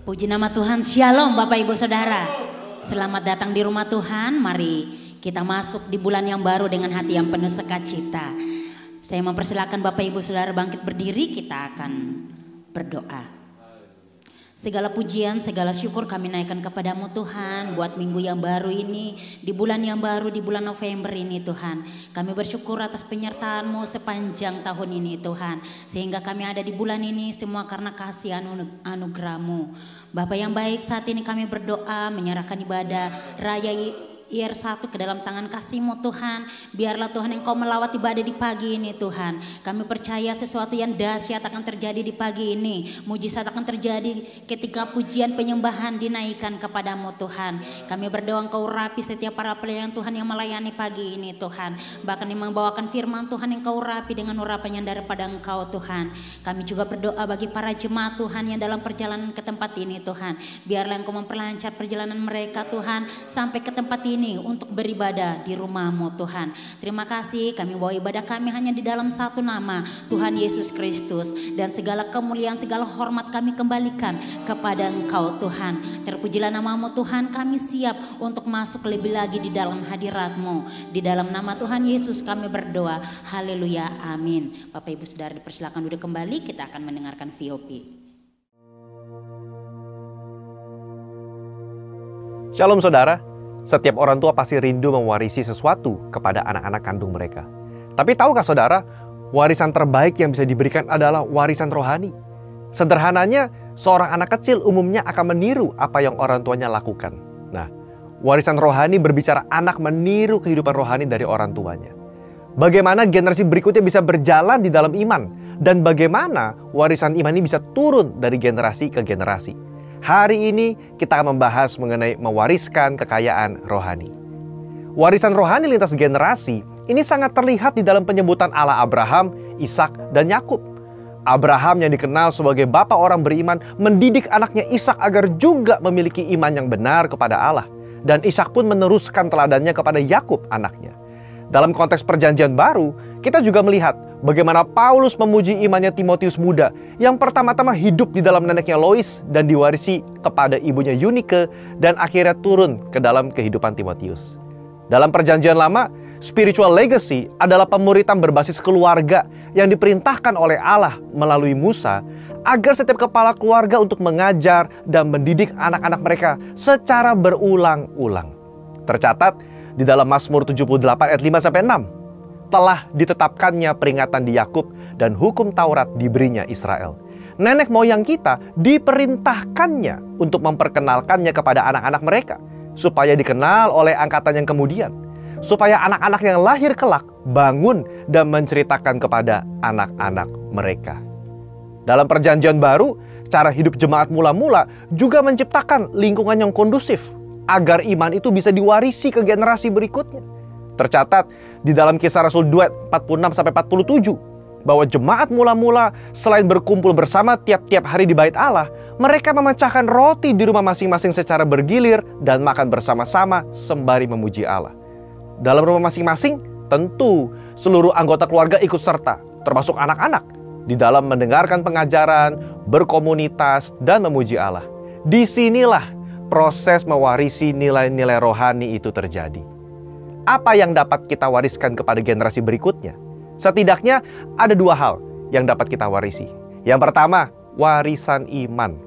Puji nama Tuhan, Shalom Bapak Ibu Saudara. Selamat datang di rumah Tuhan. Mari kita masuk di bulan yang baru dengan hati yang penuh sukacita. Saya mempersilakan Bapak Ibu Saudara bangkit berdiri, kita akan berdoa. Segala pujian, segala syukur kami naikkan kepadamu Tuhan, buat minggu yang baru ini, di bulan yang baru, di bulan November ini Tuhan. Kami bersyukur atas penyertaan-Mu sepanjang tahun ini Tuhan, sehingga kami ada di bulan ini semua karena kasih anugerah-Mu. Bapa yang baik, saat ini kami berdoa menyerahkan ibadah raya IR1 ke dalam tangan kasih-Mu Tuhan. Biarlah Tuhan Engkau melawat ibadah di pagi ini Tuhan. Kami percaya sesuatu yang dahsyat akan terjadi di pagi ini. Mujizat akan terjadi ketika pujian penyembahan dinaikkan kepadamu Tuhan. Kami berdoa Engkau urapi setiap para pelayan Tuhan yang melayani pagi ini Tuhan. Bahkan yang membawakan firman Tuhan Engkau urapi dengan urapan yang daripada Engkau Tuhan. Kami juga berdoa bagi para jemaat Tuhan yang dalam perjalanan ke tempat ini Tuhan. Biarlah Engkau memperlancar perjalanan mereka Tuhan sampai ke tempat ini untuk beribadah di rumah-Mu Tuhan. Terima kasih, kami bawa ibadah kami hanya di dalam satu nama, Tuhan Yesus Kristus. Dan segala kemuliaan, segala hormat kami kembalikan kepada Engkau Tuhan. Terpujilah nama-Mu Tuhan, kami siap untuk masuk lebih lagi di dalam hadirat-Mu. Di dalam nama Tuhan Yesus kami berdoa, haleluya, amin. Bapak Ibu Saudara dipersilakan duduk kembali, kita akan mendengarkan VOP. Shalom saudara. Setiap orang tua pasti rindu mewarisi sesuatu kepada anak-anak kandung mereka. Tapi tahukah saudara, warisan terbaik yang bisa diberikan adalah warisan rohani. Sederhananya, seorang anak kecil umumnya akan meniru apa yang orang tuanya lakukan. Nah, warisan rohani berbicara anak meniru kehidupan rohani dari orang tuanya. Bagaimana generasi berikutnya bisa berjalan di dalam iman, dan bagaimana warisan iman ini bisa turun dari generasi ke generasi. Hari ini kita akan membahas mengenai mewariskan kekayaan rohani. Warisan rohani lintas generasi ini sangat terlihat di dalam penyebutan Allah Abraham, Ishak, dan Yakub. Abraham yang dikenal sebagai bapa orang beriman mendidik anaknya Ishak agar juga memiliki iman yang benar kepada Allah. Dan Ishak pun meneruskan teladannya kepada Yakub anaknya. Dalam konteks perjanjian baru, kita juga melihat bagaimana Paulus memuji imannya Timotius muda yang pertama-tama hidup di dalam neneknya Lois dan diwarisi kepada ibunya Eunike dan akhirnya turun ke dalam kehidupan Timotius. Dalam perjanjian lama, spiritual legacy adalah pemuritan berbasis keluarga yang diperintahkan oleh Allah melalui Musa agar setiap kepala keluarga untuk mengajar dan mendidik anak-anak mereka secara berulang-ulang. Tercatat di dalam Mazmur 78 ayat 5-6, telah ditetapkannya peringatan di Yakub dan hukum Taurat diberinya Israel. Nenek moyang kita diperintahkannya untuk memperkenalkannya kepada anak-anak mereka, supaya dikenal oleh angkatan yang kemudian, supaya anak-anak yang lahir kelak bangun dan menceritakan kepada anak-anak mereka. Dalam perjanjian baru, cara hidup jemaat mula-mula juga menciptakan lingkungan yang kondusif agar iman itu bisa diwarisi ke generasi berikutnya. Tercatat di dalam Kisah Rasul 2 46-47 bahwa jemaat mula-mula selain berkumpul bersama tiap-tiap hari di bait Allah, mereka memecahkan roti di rumah masing-masing secara bergilir dan makan bersama-sama sembari memuji Allah. Dalam rumah masing-masing, tentu seluruh anggota keluarga ikut serta, termasuk anak-anak, di dalam mendengarkan pengajaran, berkomunitas, dan memuji Allah. Disinilah proses mewarisi nilai-nilai rohani itu terjadi. Apa yang dapat kita wariskan kepada generasi berikutnya? Setidaknya ada dua hal yang dapat kita warisi. Yang pertama, warisan iman.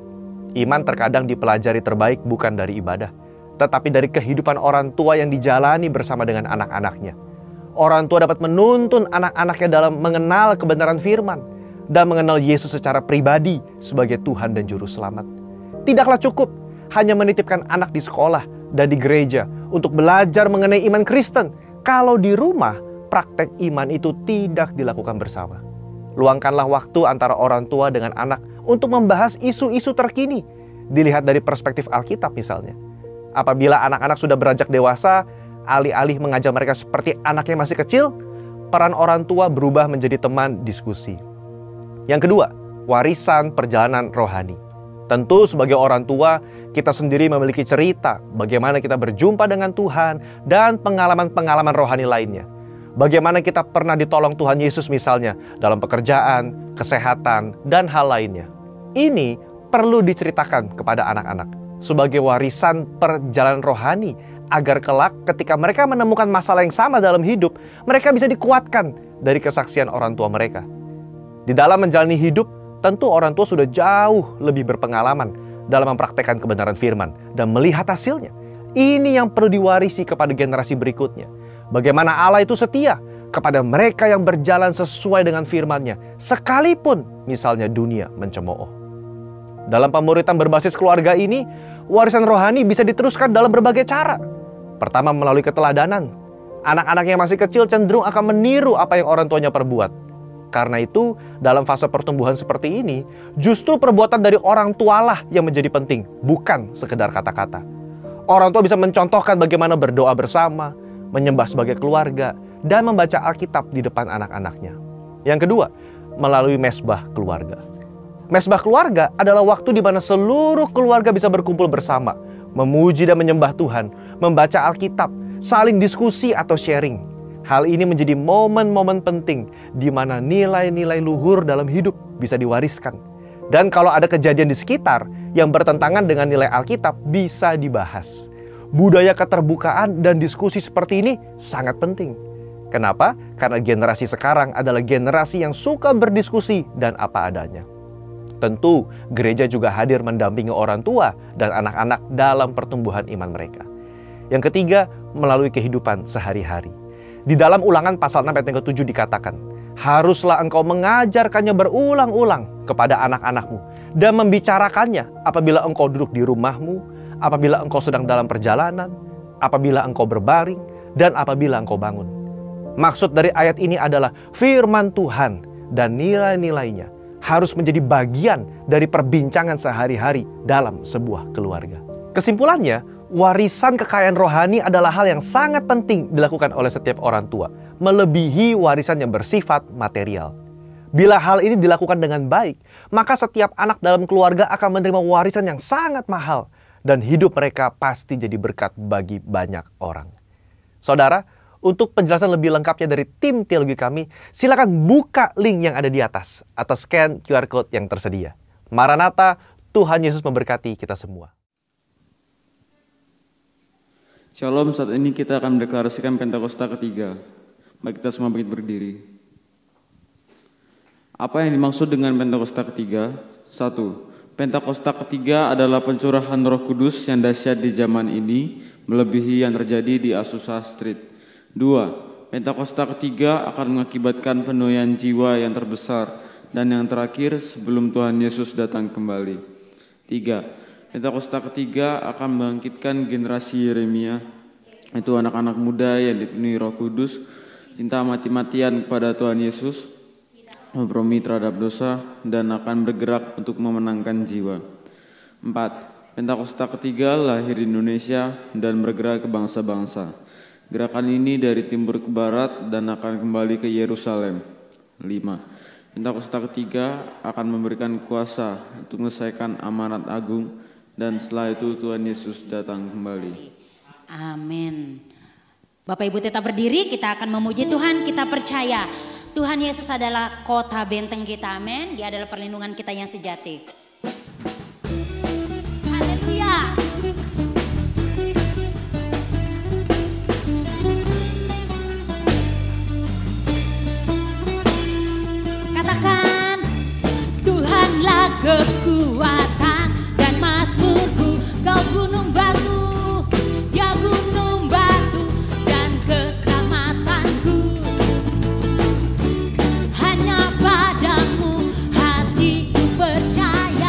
Iman terkadang dipelajari terbaik bukan dari ibadah, tetapi dari kehidupan orang tua yang dijalani bersama dengan anak-anaknya. Orang tua dapat menuntun anak-anaknya dalam mengenal kebenaran firman dan mengenal Yesus secara pribadi sebagai Tuhan dan Juru Selamat. Tidaklah cukup hanya menitipkan anak di sekolah dan di gereja untuk belajar mengenai iman Kristen kalau di rumah praktek iman itu tidak dilakukan bersama. Luangkanlah waktu antara orang tua dengan anak untuk membahas isu-isu terkini, dilihat dari perspektif Alkitab misalnya. Apabila anak-anak sudah beranjak dewasa, alih-alih mengajar mereka seperti anaknya masih kecil, peran orang tua berubah menjadi teman diskusi. Yang kedua, warisan perjalanan rohani. Tentu sebagai orang tua, kita sendiri memiliki cerita bagaimana kita berjumpa dengan Tuhan dan pengalaman-pengalaman rohani lainnya. Bagaimana kita pernah ditolong Tuhan Yesus misalnya dalam pekerjaan, kesehatan, dan hal lainnya. Ini perlu diceritakan kepada anak-anak sebagai warisan perjalanan rohani, agar kelak ketika mereka menemukan masalah yang sama dalam hidup, mereka bisa dikuatkan dari kesaksian orang tua mereka. Di dalam menjalani hidup, tentu orang tua sudah jauh lebih berpengalaman dalam mempraktekkan kebenaran firman dan melihat hasilnya. Ini yang perlu diwarisi kepada generasi berikutnya. Bagaimana Allah itu setia kepada mereka yang berjalan sesuai dengan firman-Nya, sekalipun misalnya dunia mencemooh. Dalam pemuritan berbasis keluarga ini, warisan rohani bisa diteruskan dalam berbagai cara. Pertama, melalui keteladanan. Anak-anak yang masih kecil cenderung akan meniru apa yang orang tuanya perbuat. Karena itu, dalam fase pertumbuhan seperti ini, justru perbuatan dari orang tualah yang menjadi penting, bukan sekedar kata-kata. Orang tua bisa mencontohkan bagaimana berdoa bersama, menyembah sebagai keluarga, dan membaca Alkitab di depan anak-anaknya. Yang kedua, melalui mesbah keluarga. Mesbah keluarga adalah waktu di mana seluruh keluarga bisa berkumpul bersama, memuji dan menyembah Tuhan, membaca Alkitab, saling diskusi atau sharing. Hal ini menjadi momen-momen penting di mana nilai-nilai luhur dalam hidup bisa diwariskan. Dan kalau ada kejadian di sekitar yang bertentangan dengan nilai Alkitab, bisa dibahas. Budaya keterbukaan dan diskusi seperti ini sangat penting. Kenapa? Karena generasi sekarang adalah generasi yang suka berdiskusi dan apa adanya. Tentu, gereja juga hadir mendampingi orang tua dan anak-anak dalam pertumbuhan iman mereka. Yang ketiga, melalui kehidupan sehari-hari. Di dalam Ulangan pasal 6 ayat yang ke-7 dikatakan, haruslah engkau mengajarkannya berulang-ulang kepada anak-anakmu dan membicarakannya apabila engkau duduk di rumahmu, apabila engkau sedang dalam perjalanan, apabila engkau berbaring, dan apabila engkau bangun. Maksud dari ayat ini adalah firman Tuhan dan nilai-nilainya harus menjadi bagian dari perbincangan sehari-hari dalam sebuah keluarga. Kesimpulannya, warisan kekayaan rohani adalah hal yang sangat penting dilakukan oleh setiap orang tua, melebihi warisan yang bersifat material. Bila hal ini dilakukan dengan baik, maka setiap anak dalam keluarga akan menerima warisan yang sangat mahal, dan hidup mereka pasti jadi berkat bagi banyak orang. Saudara, untuk penjelasan lebih lengkapnya dari tim teologi kami, silakan buka link yang ada di atas atau scan QR Code yang tersedia. Maranatha, Tuhan Yesus memberkati kita semua. Shalom, saat ini kita akan mendeklarasikan Pentakosta ketiga. Mari kita semua berdiri. Apa yang dimaksud dengan Pentakosta ketiga? 1. Pentakosta ketiga adalah pencurahan Roh Kudus yang dahsyat di zaman ini, melebihi yang terjadi di Azusa Street. 2. Pentakosta ketiga akan mengakibatkan penuaian jiwa yang terbesar dan yang terakhir sebelum Tuhan Yesus datang kembali. 3. Pentakosta ketiga akan membangkitkan generasi Yeremia, itu anak-anak muda yang dipenuhi Roh Kudus, cinta mati-matian kepada Tuhan Yesus, kompromi terhadap dosa, dan akan bergerak untuk memenangkan jiwa. 4. Pentakosta ketiga lahir di Indonesia dan bergerak ke bangsa-bangsa. Gerakan ini dari timur ke barat dan akan kembali ke Yerusalem. 5. Pentakosta ketiga akan memberikan kuasa untuk menyelesaikan amanat agung, dan setelah itu Tuhan Yesus datang kembali. Amin. Bapak Ibu tetap berdiri, kita akan memuji Tuhan, kita percaya Tuhan Yesus adalah kota benteng kita, amin. Dia adalah perlindungan kita yang sejati. Haleluya. Katakan, Tuhanlah kekuatan dan mazmurku, kau gunung batu, ya gunung batu dan keselamatanku. Hanya padamu hatiku percaya.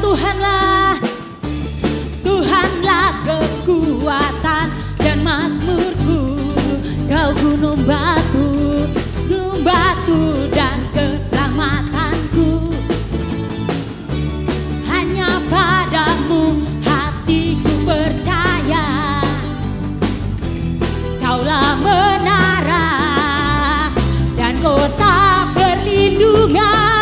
Tuhanlah, Tuhanlah kekuatan dan mazmurku. Kau gunung batu dan keselamatanku. Hanya padamu hatiku percaya. Kaulah menara dan kota perlindungan.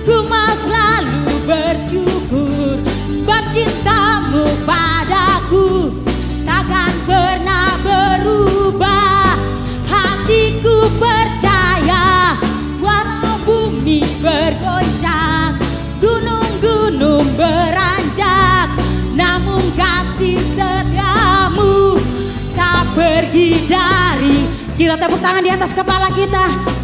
Ku mau selalu bersyukur sebab cintamu padaku takkan pernah berubah. Hatiku percaya walau bumi bergoncang, gunung-gunung beranjak, namun kasih setiamu tak pergi dari. Kita tepuk tangan di atas kepala kita.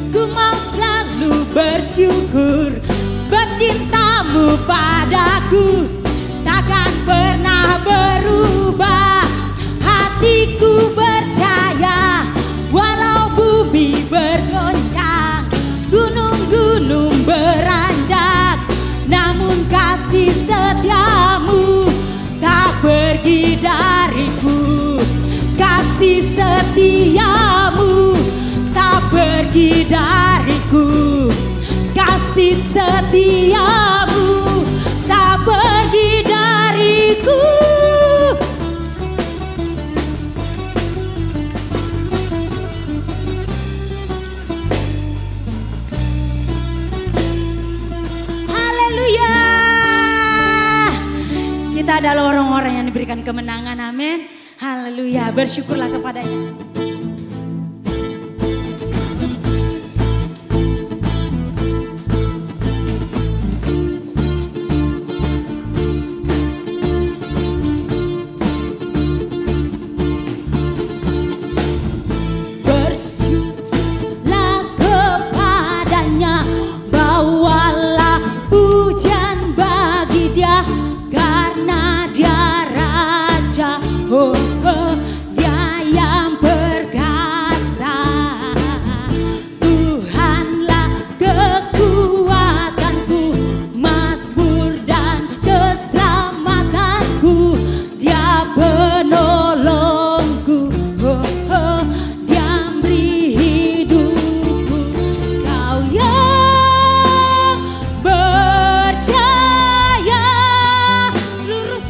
Ku mau selalu bersyukur sebab cintamu padaku takkan pernah berubah. Hatiku percaya walau bumi bergoncang, gunung-gunung beranjak, namun kasih setiamu tak pergi dariku. Kasih setiamu tak pergi dariku. Kasih setiamu tak pergi dariku. Haleluya. Kita adalah orang-orang yang diberikan kemenangan, amin. Haleluya, bersyukurlah kepadanya. Bersyukurlah kepadanya, bawalah pujian bagi dia, karena dia Raja. Oh, oh, dia yang perkasa. Tuhanlah kekuatanku, mazmur dan keselamatanku. Dia penolongku, oh, oh, dia beri hidupku. Kau yang percaya, seluruh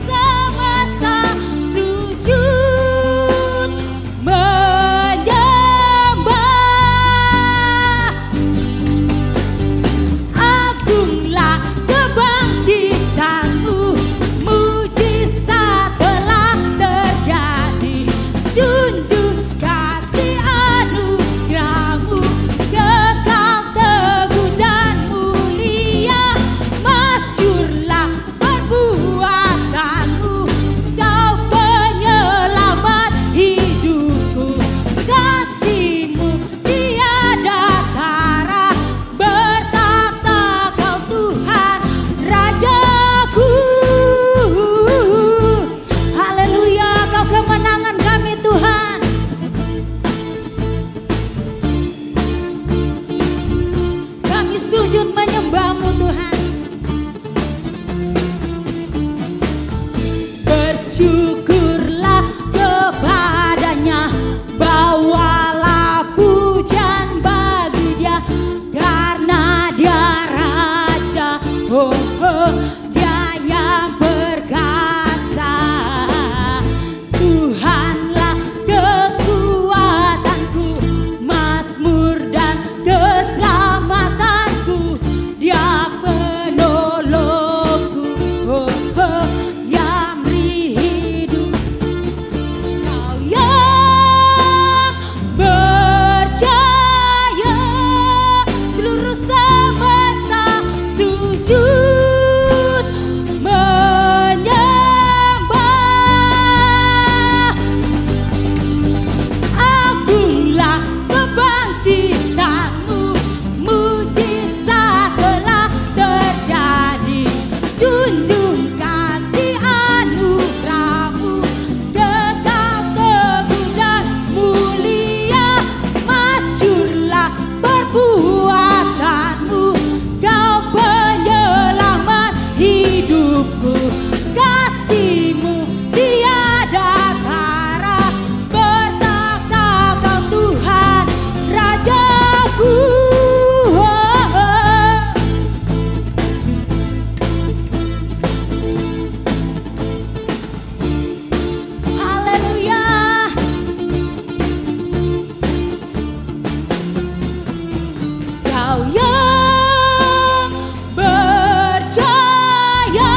hidupku. Kasih-Mu tiada tara, bertakhta Kau Tuhan Rajaku. Haleluya. Kau yang berjaya,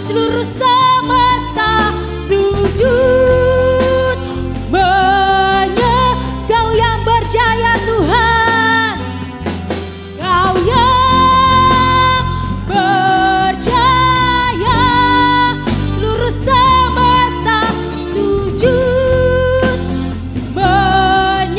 seluruh semesta sujud Kau yang berjaya Tuhan. Kau yang berjaya, seluruh semesta sujud menyembah.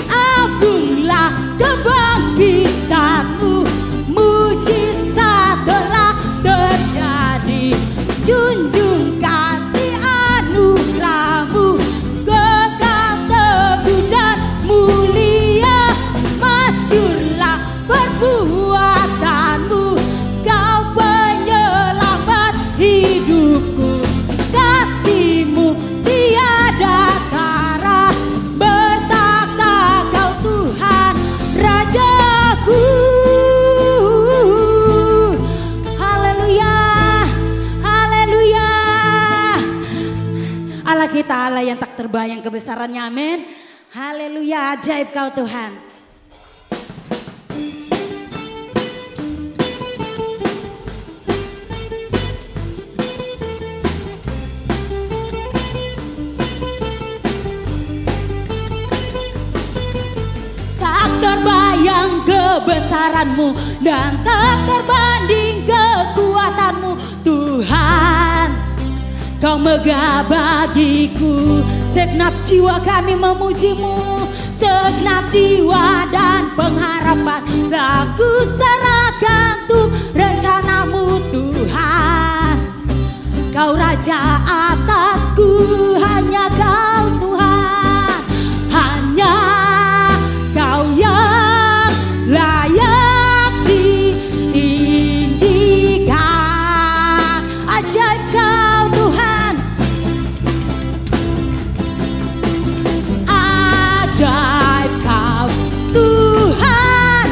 Agunglah kebangkitan-Mu, mujizat telah terjadi. Junjung kasih anugerah-Mu, kekal teguh dan mulia. Masyurlah perbuatan-Mu, Kau penyelamat hidupku. Kasih-Mu tiada tara, bertakhta Kau Tuhan Rajaku. Haleluya, haleluya. Allah kita Allah yang tak terbayang kebesarannya, amin. Haleluya, ajaib Kau Tuhan. Tak terbayang kebesaran-Mu dan tak terbanding kekuatan-Mu Tuhan. Kau megah bagiku, segenap jiwa kami memuji-Mu. Segenap jiwa dan pengharapan aku serahkan untuk rencana-Mu Tuhan. Kau Raja atasku, hanya Kau Tuhan. Hanya Kau yang layak ditinggikan. Ajaib Kau Tuhan, ajaib Kau Tuhan.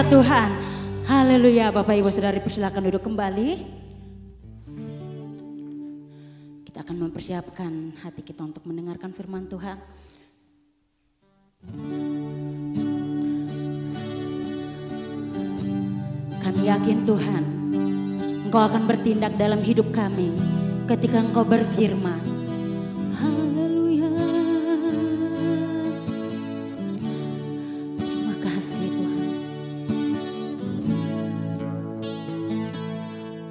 Tuhan. Haleluya. Bapak Ibu Saudara persilakan duduk kembali. Kita akan mempersiapkan hati kita untuk mendengarkan firman Tuhan. Kami yakin Tuhan, Engkau akan bertindak dalam hidup kami ketika Engkau berfirman. Haleluya. Terima kasih Tuhan.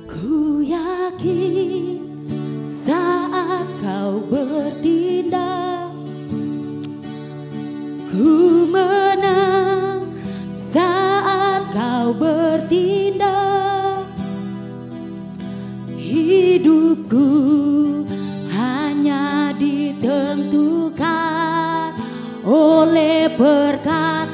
Ku yakin saat Kau bertindak, ku menang saat Kau bertindak. Hidupku hanya ditentukan oleh perkataanmu.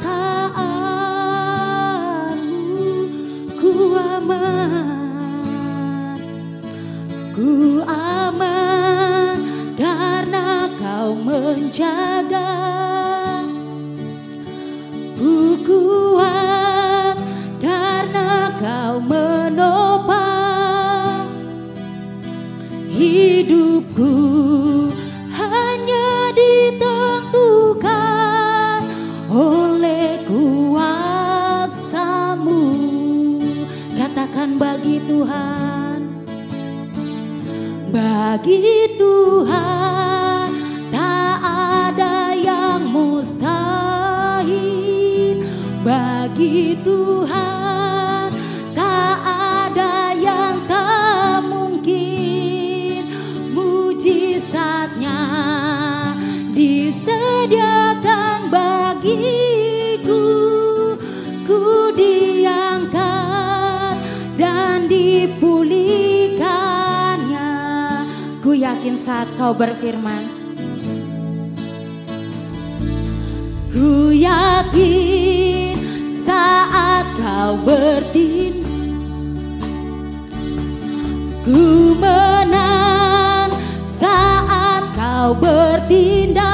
Ku aman karena Kau menjaga. Ku kuat karena Kau menopang. Hidupku hanya ditentukan oleh kuasa-Mu. Katakan bagi Tuhan, bagi Tuhan tak ada yang mustahil. Bagi Tuhan tak ada yang tak mungkin. Mujizatnya disediakan bagiku. Ku diangkat dan dipulihkannya. Ku yakin saat Kau berfirman. Ku yakin saat Kau bertindak, ku menang saat Kau bertindak.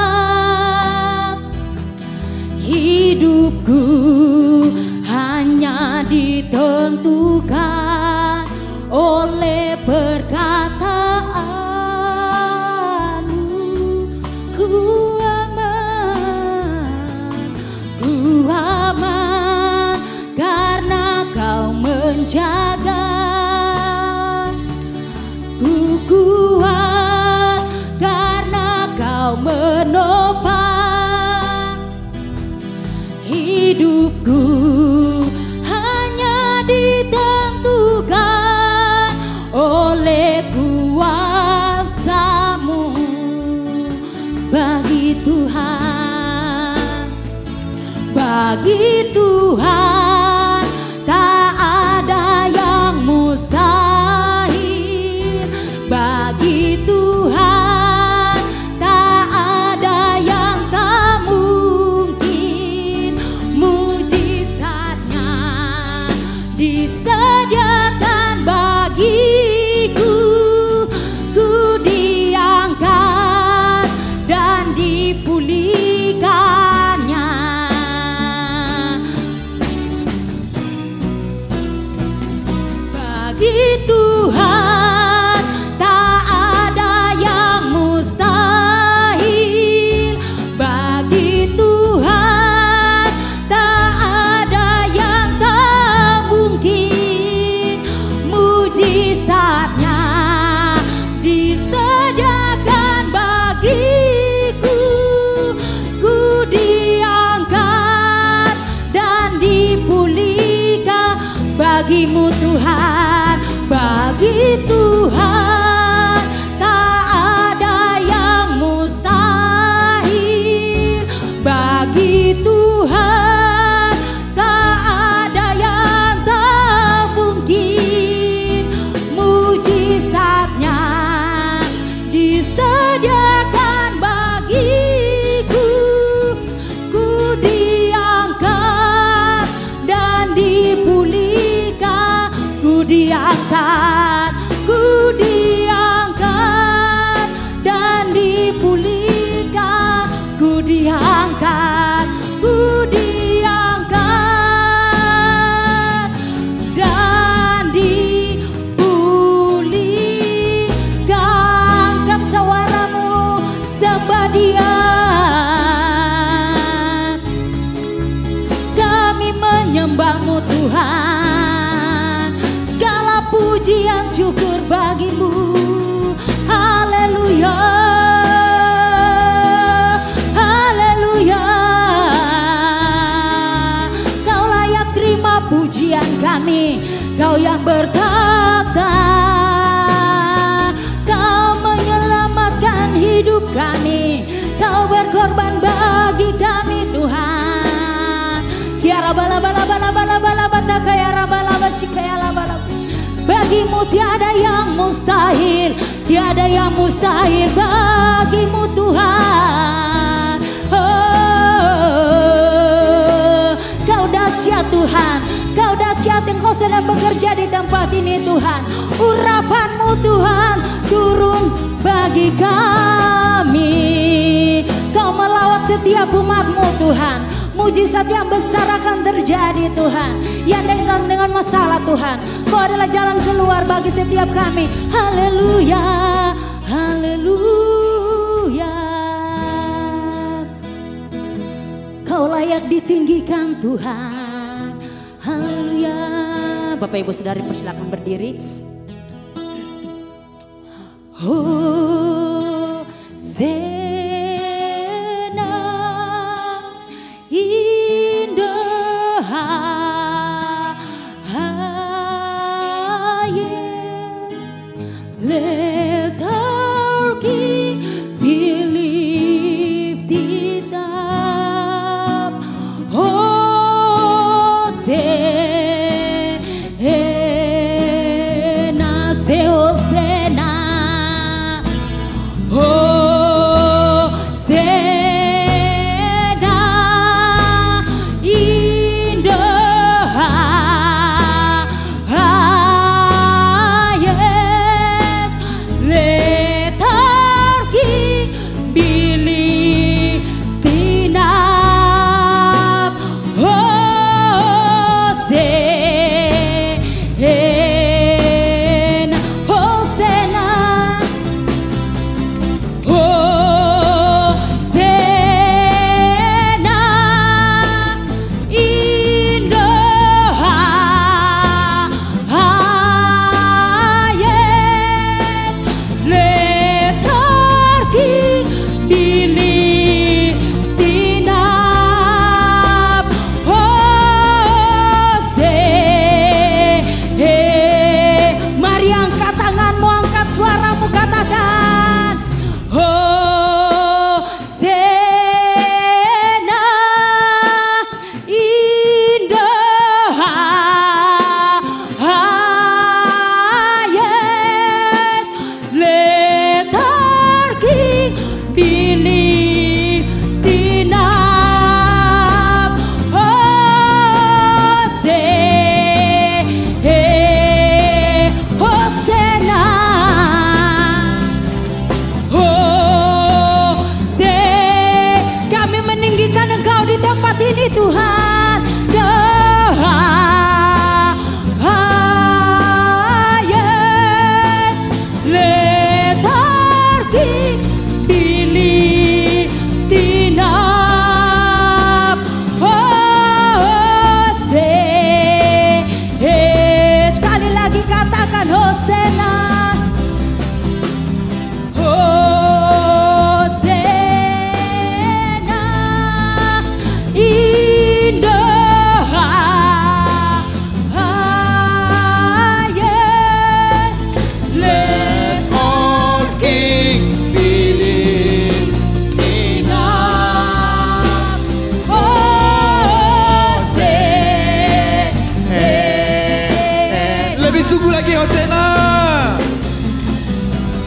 Hidupku hanya ditentukan oleh perkataan-Mu. Ku aman karena Kau menjaga. Ku kuat karena Kau menopang. Hidupku hanya ditentukan oleh kuasa-Mu. Bagi Tuhan, bagi Tuhan tak ada yang mustahil. Bagi Tuhan tak ada yang tak mungkin. Mujizatnya disediakan bagiku. Ku diangkat dan dipulihkannya. Bagi Tuhan tak ada yang mustahil. Bagi Tuhan tak ada yang tak mungkin. Mujizatnya disediakan bagiku. Ku diangkat dan dipulihkan. Bagi-Mu Tuhan, bagi Tuhan tak ada yang mustahil. Bagi Tuhan tak ada yang tak mungkin. Mujizatnya disediakan bagiku. Ku diangkat dan dipulihkan. berkorban bagi kami Tuhan. Tiara bala bala bala bala bala bata kaya rabala basikaya labala. Bagimu tiada yang mustahil, tiada yang mustahil bagimu Tuhan. Oh, Kau dahsyat Tuhan, Kau dahsyat yang Kau sedang bekerja di tempat ini Tuhan. Urapan-Mu Tuhan turun bagi kami. Kau melawat setiap umat-Mu Tuhan. Mujizat yang besar akan terjadi Tuhan. Yang datang dengan masalah Tuhan, Kau adalah jalan keluar bagi setiap kami. Haleluya, haleluya. Kau layak ditinggikan Tuhan. Haleluya. Bapak Ibu Saudari persilakan berdiri. Oh, let our King be lifted up. Hosanna, say Hosanna. Hosanna in the Tuhan, the highest. Let our King be lifted up. Sekali lagi katakan Hosanna. Sungguh lagi Hosanna.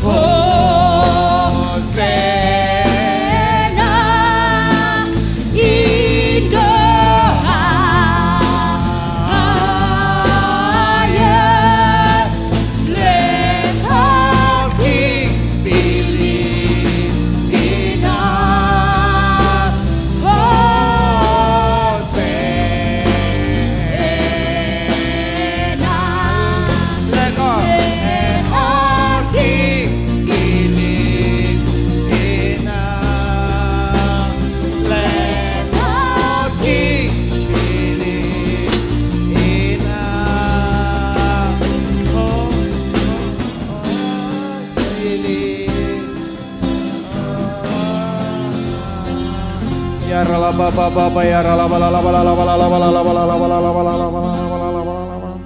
Hosanna in the highest. Let our King be lifted up. Ya rala baba baba ya rala bala la bala la bala la bala la bala la bala la bala la bala la bala la bala la bala.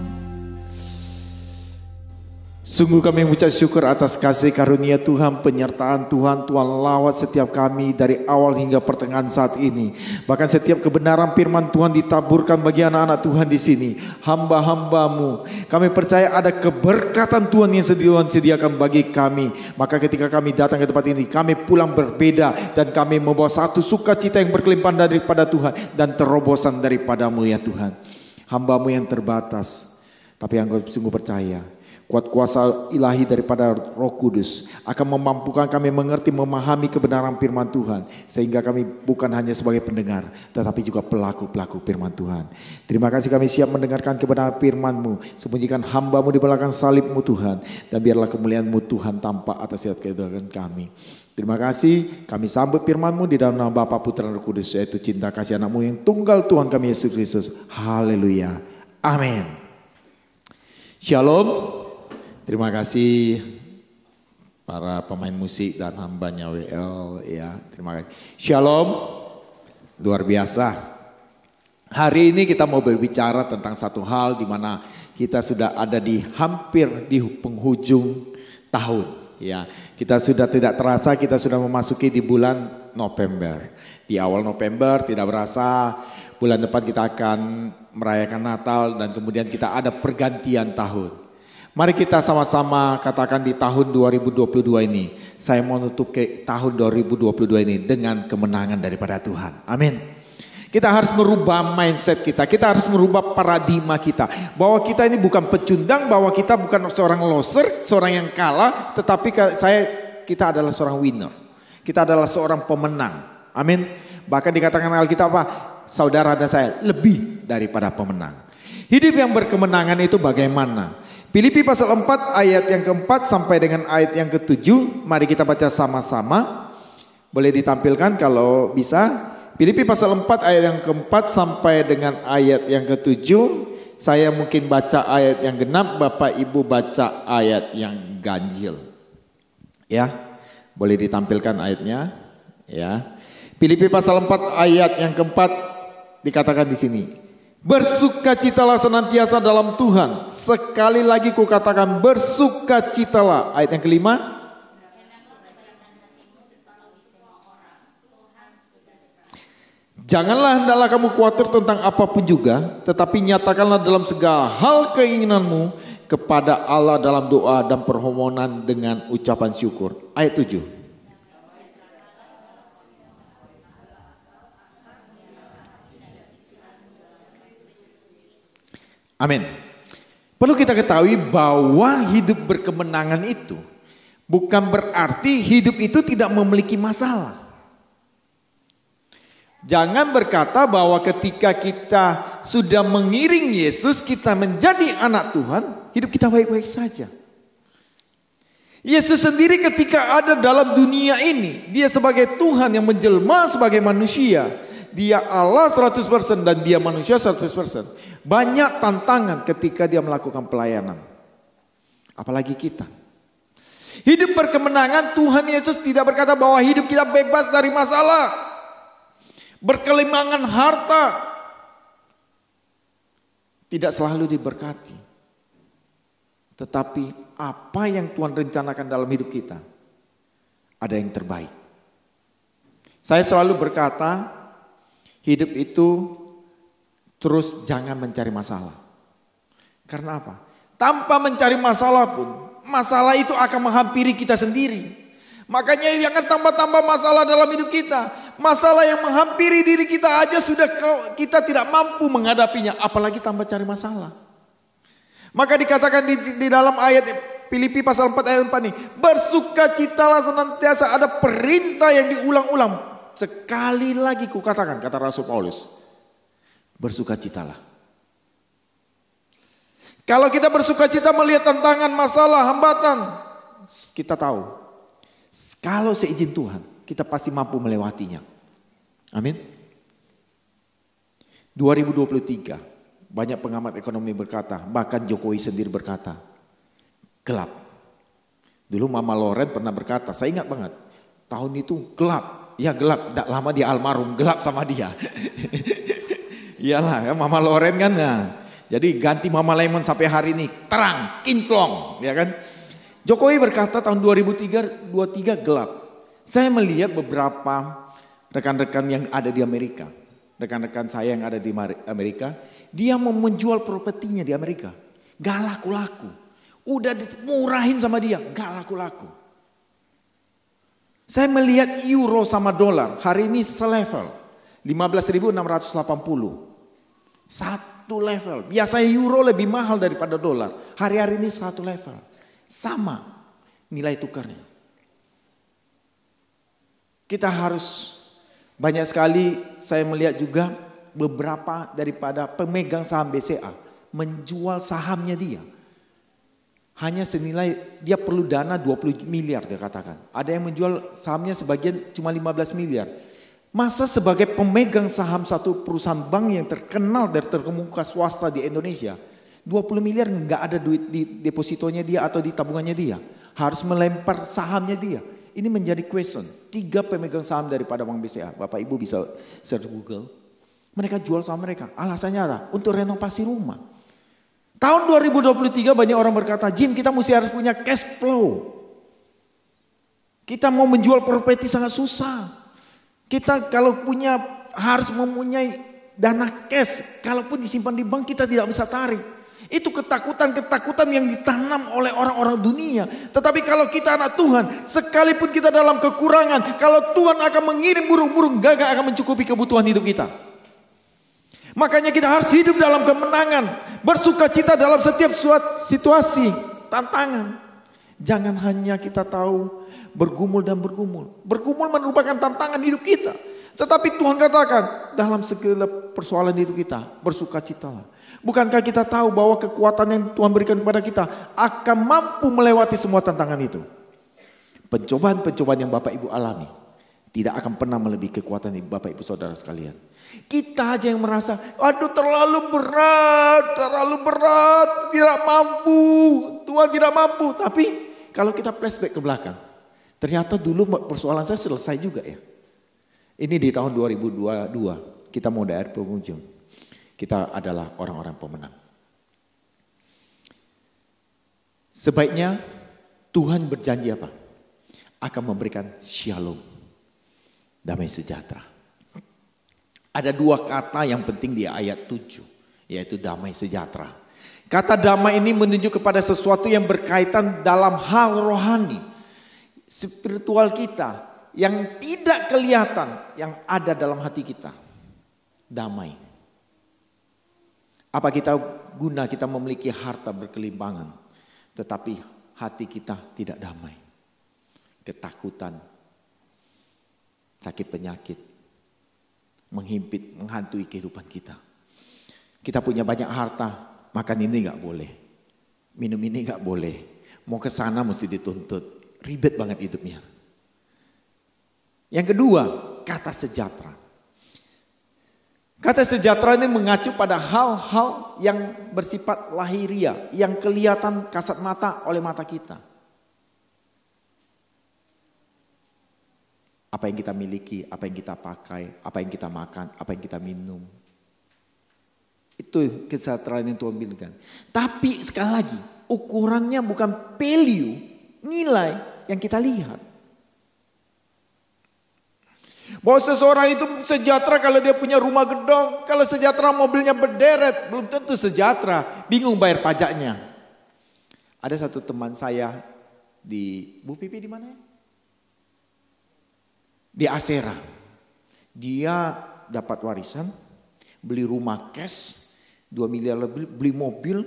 Sungguh kami mengucap syukur atas kasih karunia Tuhan, penyertaan Tuhan. Tuhan lawat setiap kami dari awal hingga pertengahan saat ini. Bahkan setiap kebenaran firman Tuhan ditaburkan bagi anak-anak Tuhan di sini, hamba-hambamu. Kami percaya ada keberkatan Tuhan yang Tuhan sediakan bagi kami. Maka ketika kami datang ke tempat ini, kami pulang berbeda dan kami membawa satu sukacita yang berkelimpahan daripada Tuhan dan terobosan daripadamu ya Tuhan. Hambamu yang terbatas, tapi yang sungguh percaya kuat kuasa ilahi daripada Roh Kudus akan memampukan kami mengerti, memahami kebenaran firman Tuhan. Sehingga kami bukan hanya sebagai pendengar, tetapi juga pelaku-pelaku firman Tuhan. Terima kasih kami siap mendengarkan kebenaran firman-Mu. Sembunyikan hamba-Mu di belakang salib-Mu Tuhan. Dan biarlah kemuliaan-Mu Tuhan tampak atas setiap kehidupan kami. Terima kasih kami sambut firman-Mu di dalam nama Bapa, Putra, dan Roh Kudus. Yaitu cinta kasih anak-Mu yang tunggal Tuhan kami Yesus Kristus. Haleluya. Amin. Shalom. Terima kasih para pemain musik dan hambanya WL ya. Terima kasih. Shalom. Luar biasa. Hari ini kita mau berbicara tentang satu hal di mana kita sudah ada di hampir di penghujung tahun ya. Kita sudah tidak terasa kita sudah memasuki di bulan November. Di awal November tidak berasa bulan depan kita akan merayakan Natal dan kemudian kita ada pergantian tahun. Mari kita sama-sama katakan di tahun 2022 ini, saya mau nutup ke tahun 2022 ini dengan kemenangan daripada Tuhan. Amin. Kita harus merubah mindset kita, kita harus merubah paradigma kita. Bahwa kita ini bukan pecundang, bahwa kita bukan seorang loser, seorang yang kalah. Tetapi kita adalah seorang winner. Kita adalah seorang pemenang. Amin. Bahkan dikatakan Alkitab apa? Saudara dan saya lebih daripada pemenang. Hidup yang berkemenangan itu bagaimana? Filipi pasal 4 ayat yang keempat sampai dengan ayat yang ketujuh. Mari kita baca sama-sama. Boleh ditampilkan kalau bisa. Filipi pasal 4 ayat yang keempat sampai dengan ayat yang ketujuh. Saya mungkin baca ayat yang genap, Bapak Ibu baca ayat yang ganjil. Ya, boleh ditampilkan ayatnya. Ya, Filipi pasal 4 ayat yang keempat dikatakan di sini. Bersukacitalah senantiasa dalam Tuhan. Sekali lagi ku katakan bersukacitalah. Ayat yang kelima. Janganlah hendaklah kamu khawatir tentang apapun juga, tetapi nyatakanlah dalam segala hal keinginanmu kepada Allah dalam doa dan permohonan dengan ucapan syukur. Ayat 7. Amin. Perlu kita ketahui bahwa hidup berkemenangan itu bukan berarti hidup itu tidak memiliki masalah. Jangan berkata bahwa ketika kita sudah mengiring Yesus, kita menjadi anak Tuhan, hidup kita baik-baik saja. Yesus sendiri ketika ada dalam dunia ini, dia sebagai Tuhan yang menjelma sebagai manusia. Dia Allah 100% dan dia manusia 100%. Banyak tantangan ketika dia melakukan pelayanan. Apalagi kita. Hidup berkemenangan, Tuhan Yesus tidak berkata bahwa hidup kita bebas dari masalah. Berkelimangan harta. Tidak selalu diberkati. Tetapi apa yang Tuhan rencanakan dalam hidup kita, ada yang terbaik. Saya selalu berkata, hidup itu terus jangan mencari masalah. Karena apa? Tanpa mencari masalah pun, masalah itu akan menghampiri kita sendiri. Makanya jangan tambah-tambah masalah dalam hidup kita. Masalah yang menghampiri diri kita aja sudah kita tidak mampu menghadapinya, apalagi tambah cari masalah. Maka dikatakan di dalam ayat Filipi pasal 4 ayat 4 nih, bersukacitalah senantiasa, ada perintah yang diulang-ulang. Sekali lagi ku katakan, kata Rasul Paulus, bersukacitalah. Kalau kita bersukacita melihat tantangan, masalah, hambatan, kita tahu, kalau seizin Tuhan, kita pasti mampu melewatinya. Amin. 2023, banyak pengamat ekonomi berkata, bahkan Jokowi sendiri berkata, gelap. Dulu Mama Loren pernah berkata, saya ingat banget, tahun itu gelap. Ya gelap, tidak lama dia almarhum, gelap sama dia. Iyalah, ya, Mama Loren kan. Nah. Jadi ganti Mama Lemon sampai hari ini terang, kinclong, ya kan? Jokowi berkata tahun 2023 gelap. Saya melihat beberapa rekan-rekan yang ada di Amerika. Rekan-rekan saya yang ada di Amerika. Dia mau menjual propertinya di Amerika. Gak laku-laku. Udah dimurahin sama dia. Gak laku-laku. Saya melihat euro sama dolar. Hari ini selevel. 15.680. Satu level. Biasanya euro lebih mahal daripada dolar. Hari-hari ini satu level. Sama nilai tukarnya. Kita harus banyak sekali saya melihat juga beberapa daripada pemegang saham BCA menjual sahamnya dia. Hanya senilai dia perlu dana 20 miliar dia katakan. Ada yang menjual sahamnya sebagian cuma 15 miliar. Masa sebagai pemegang saham satu perusahaan bank yang terkenal dan terkemuka swasta di Indonesia, 20 miliar nggak ada duit di depositonya dia atau di tabungannya dia. Harus melempar sahamnya dia. Ini menjadi question. 3 pemegang saham daripada Bank BCA. Bapak Ibu bisa search Google. Mereka jual saham mereka. Alasannya apa? Untuk renovasi rumah. Tahun 2023 banyak orang berkata, Jim kita harus punya cash flow. Kita mau menjual properti sangat susah. Kita kalau harus mempunyai dana cash. Kalaupun disimpan di bank kita tidak bisa tarik. Itu ketakutan-ketakutan yang ditanam oleh orang-orang dunia. Tetapi kalau kita anak Tuhan, sekalipun kita dalam kekurangan, kalau Tuhan akan mengirim burung-burung gagak akan mencukupi kebutuhan hidup kita. Makanya kita harus hidup dalam kemenangan, bersuka cita dalam setiap situasi, tantangan. Jangan hanya kita tahu bergumul dan bergumul. Bergumul merupakan tantangan hidup kita. Tetapi Tuhan katakan dalam segala persoalan hidup kita, bersuka citalah. Bukankah kita tahu bahwa kekuatan yang Tuhan berikan kepada kita akan mampu melewati semua tantangan itu? Pencobaan-pencobaan yang Bapak Ibu alami tidak akan pernah melebihi kekuatan Bapak Ibu Saudara sekalian. Kita aja yang merasa, aduh terlalu berat, tidak mampu, Tuhan tidak mampu. Tapi kalau kita flashback ke belakang, ternyata dulu persoalan saya selesai juga ya. Ini di tahun 2022, kita mau daerah penghujung. Kita adalah orang-orang pemenang. Sebaiknya Tuhan berjanji apa? Akan memberikan shalom. Damai sejahtera. Ada 2 kata yang penting di ayat 7. Yaitu damai sejahtera. Kata damai ini menunjuk kepada sesuatu yang berkaitan dalam hal rohani. Spiritual kita. Yang tidak kelihatan. Yang ada dalam hati kita. Damai. Apa kita memiliki harta berkelimpangan, tetapi hati kita tidak damai. Ketakutan, sakit penyakit, menghimpit, menghantui kehidupan kita. Kita punya banyak harta, makan ini gak boleh. Minum ini gak boleh. Mau ke sana mesti dituntut. Ribet banget hidupnya. Yang kedua, kata sejahtera. Kata sejahtera ini mengacu pada hal-hal yang bersifat lahiriah, yang kelihatan kasat mata oleh mata kita. Apa yang kita miliki, apa yang kita pakai, apa yang kita makan, apa yang kita minum. Itu kesejahteraan yang Tuhan berikan. Tapi sekali lagi, ukurannya bukan value, nilai yang kita lihat. Bahwa seseorang itu sejahtera kalau dia punya rumah gedong, kalau sejahtera mobilnya berderet, belum tentu sejahtera, bingung bayar pajaknya. Ada satu teman saya di Bu Pipi di mana ya? Di Asera. Dia dapat warisan, beli rumah cash, 2 miliar lebih, beli mobil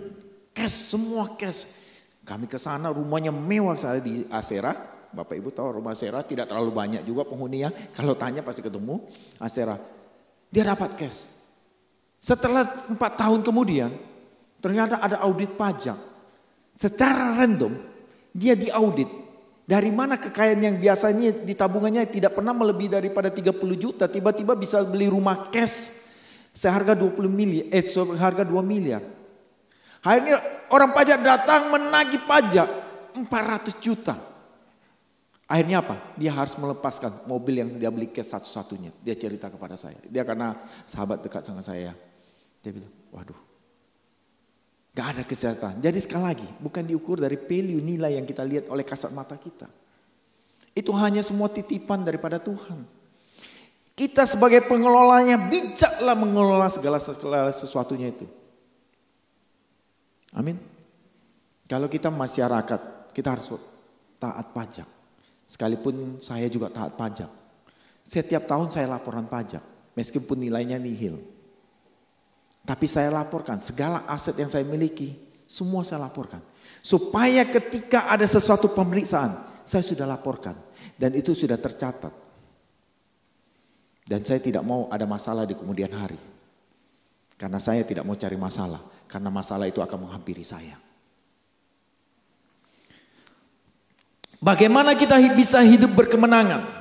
cash, semua cash. Kami ke sana rumahnya mewah saya di Asera. Bapak Ibu tahu rumah Asera tidak terlalu banyak juga penghuninya. Kalau tanya pasti ketemu Asera. Dia dapat cash. Setelah 4 tahun kemudian ternyata ada audit pajak. Secara random dia diaudit. Dari mana kekayaan yang biasanya di tabungannya tidak pernah melebihi daripada 30 juta. Tiba-tiba bisa beli rumah cash seharga 20 miliar, seharga 2 miliar. Akhirnya orang pajak datang menagih pajak 400 juta. Akhirnya apa? Dia harus melepaskan mobil yang dia beli cash satu-satunya. Dia cerita kepada saya. Dia karena sahabat dekat sama saya. Dia bilang, waduh. Gak ada kesejahteraan. Jadi sekali lagi, bukan diukur dari value nilai yang kita lihat oleh kasat mata kita. Itu hanya semua titipan daripada Tuhan. Kita sebagai pengelolanya bijaklah mengelola segala sesuatunya itu. Amin. Kalau kita masyarakat, kita harus taat pajak. Sekalipun saya juga taat pajak. Setiap tahun saya laporan pajak, meskipun nilainya nihil. Tapi saya laporkan segala aset yang saya miliki, semua saya laporkan. Supaya ketika ada sesuatu pemeriksaan, saya sudah laporkan. Dan itu sudah tercatat. Dan saya tidak mau ada masalah di kemudian hari. Karena saya tidak mau cari masalah. Karena masalah itu akan menghampiri saya. Bagaimana kita bisa hidup berkemenangan?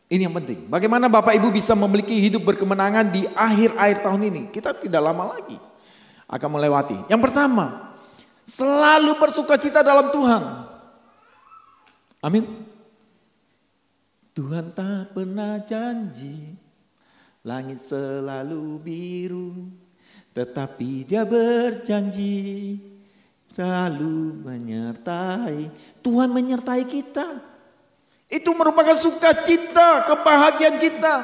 Ini yang penting. Bagaimana Bapak Ibu bisa memiliki hidup berkemenangan di akhir tahun ini? Kita tidak lama lagi akan melewati. Yang pertama, selalu bersukacita dalam Tuhan. Amin. Tuhan tak pernah janji langit selalu biru, tetapi Dia berjanji selalu menyertai. Tuhan menyertai kita. Itu merupakan sukacita, kebahagiaan kita.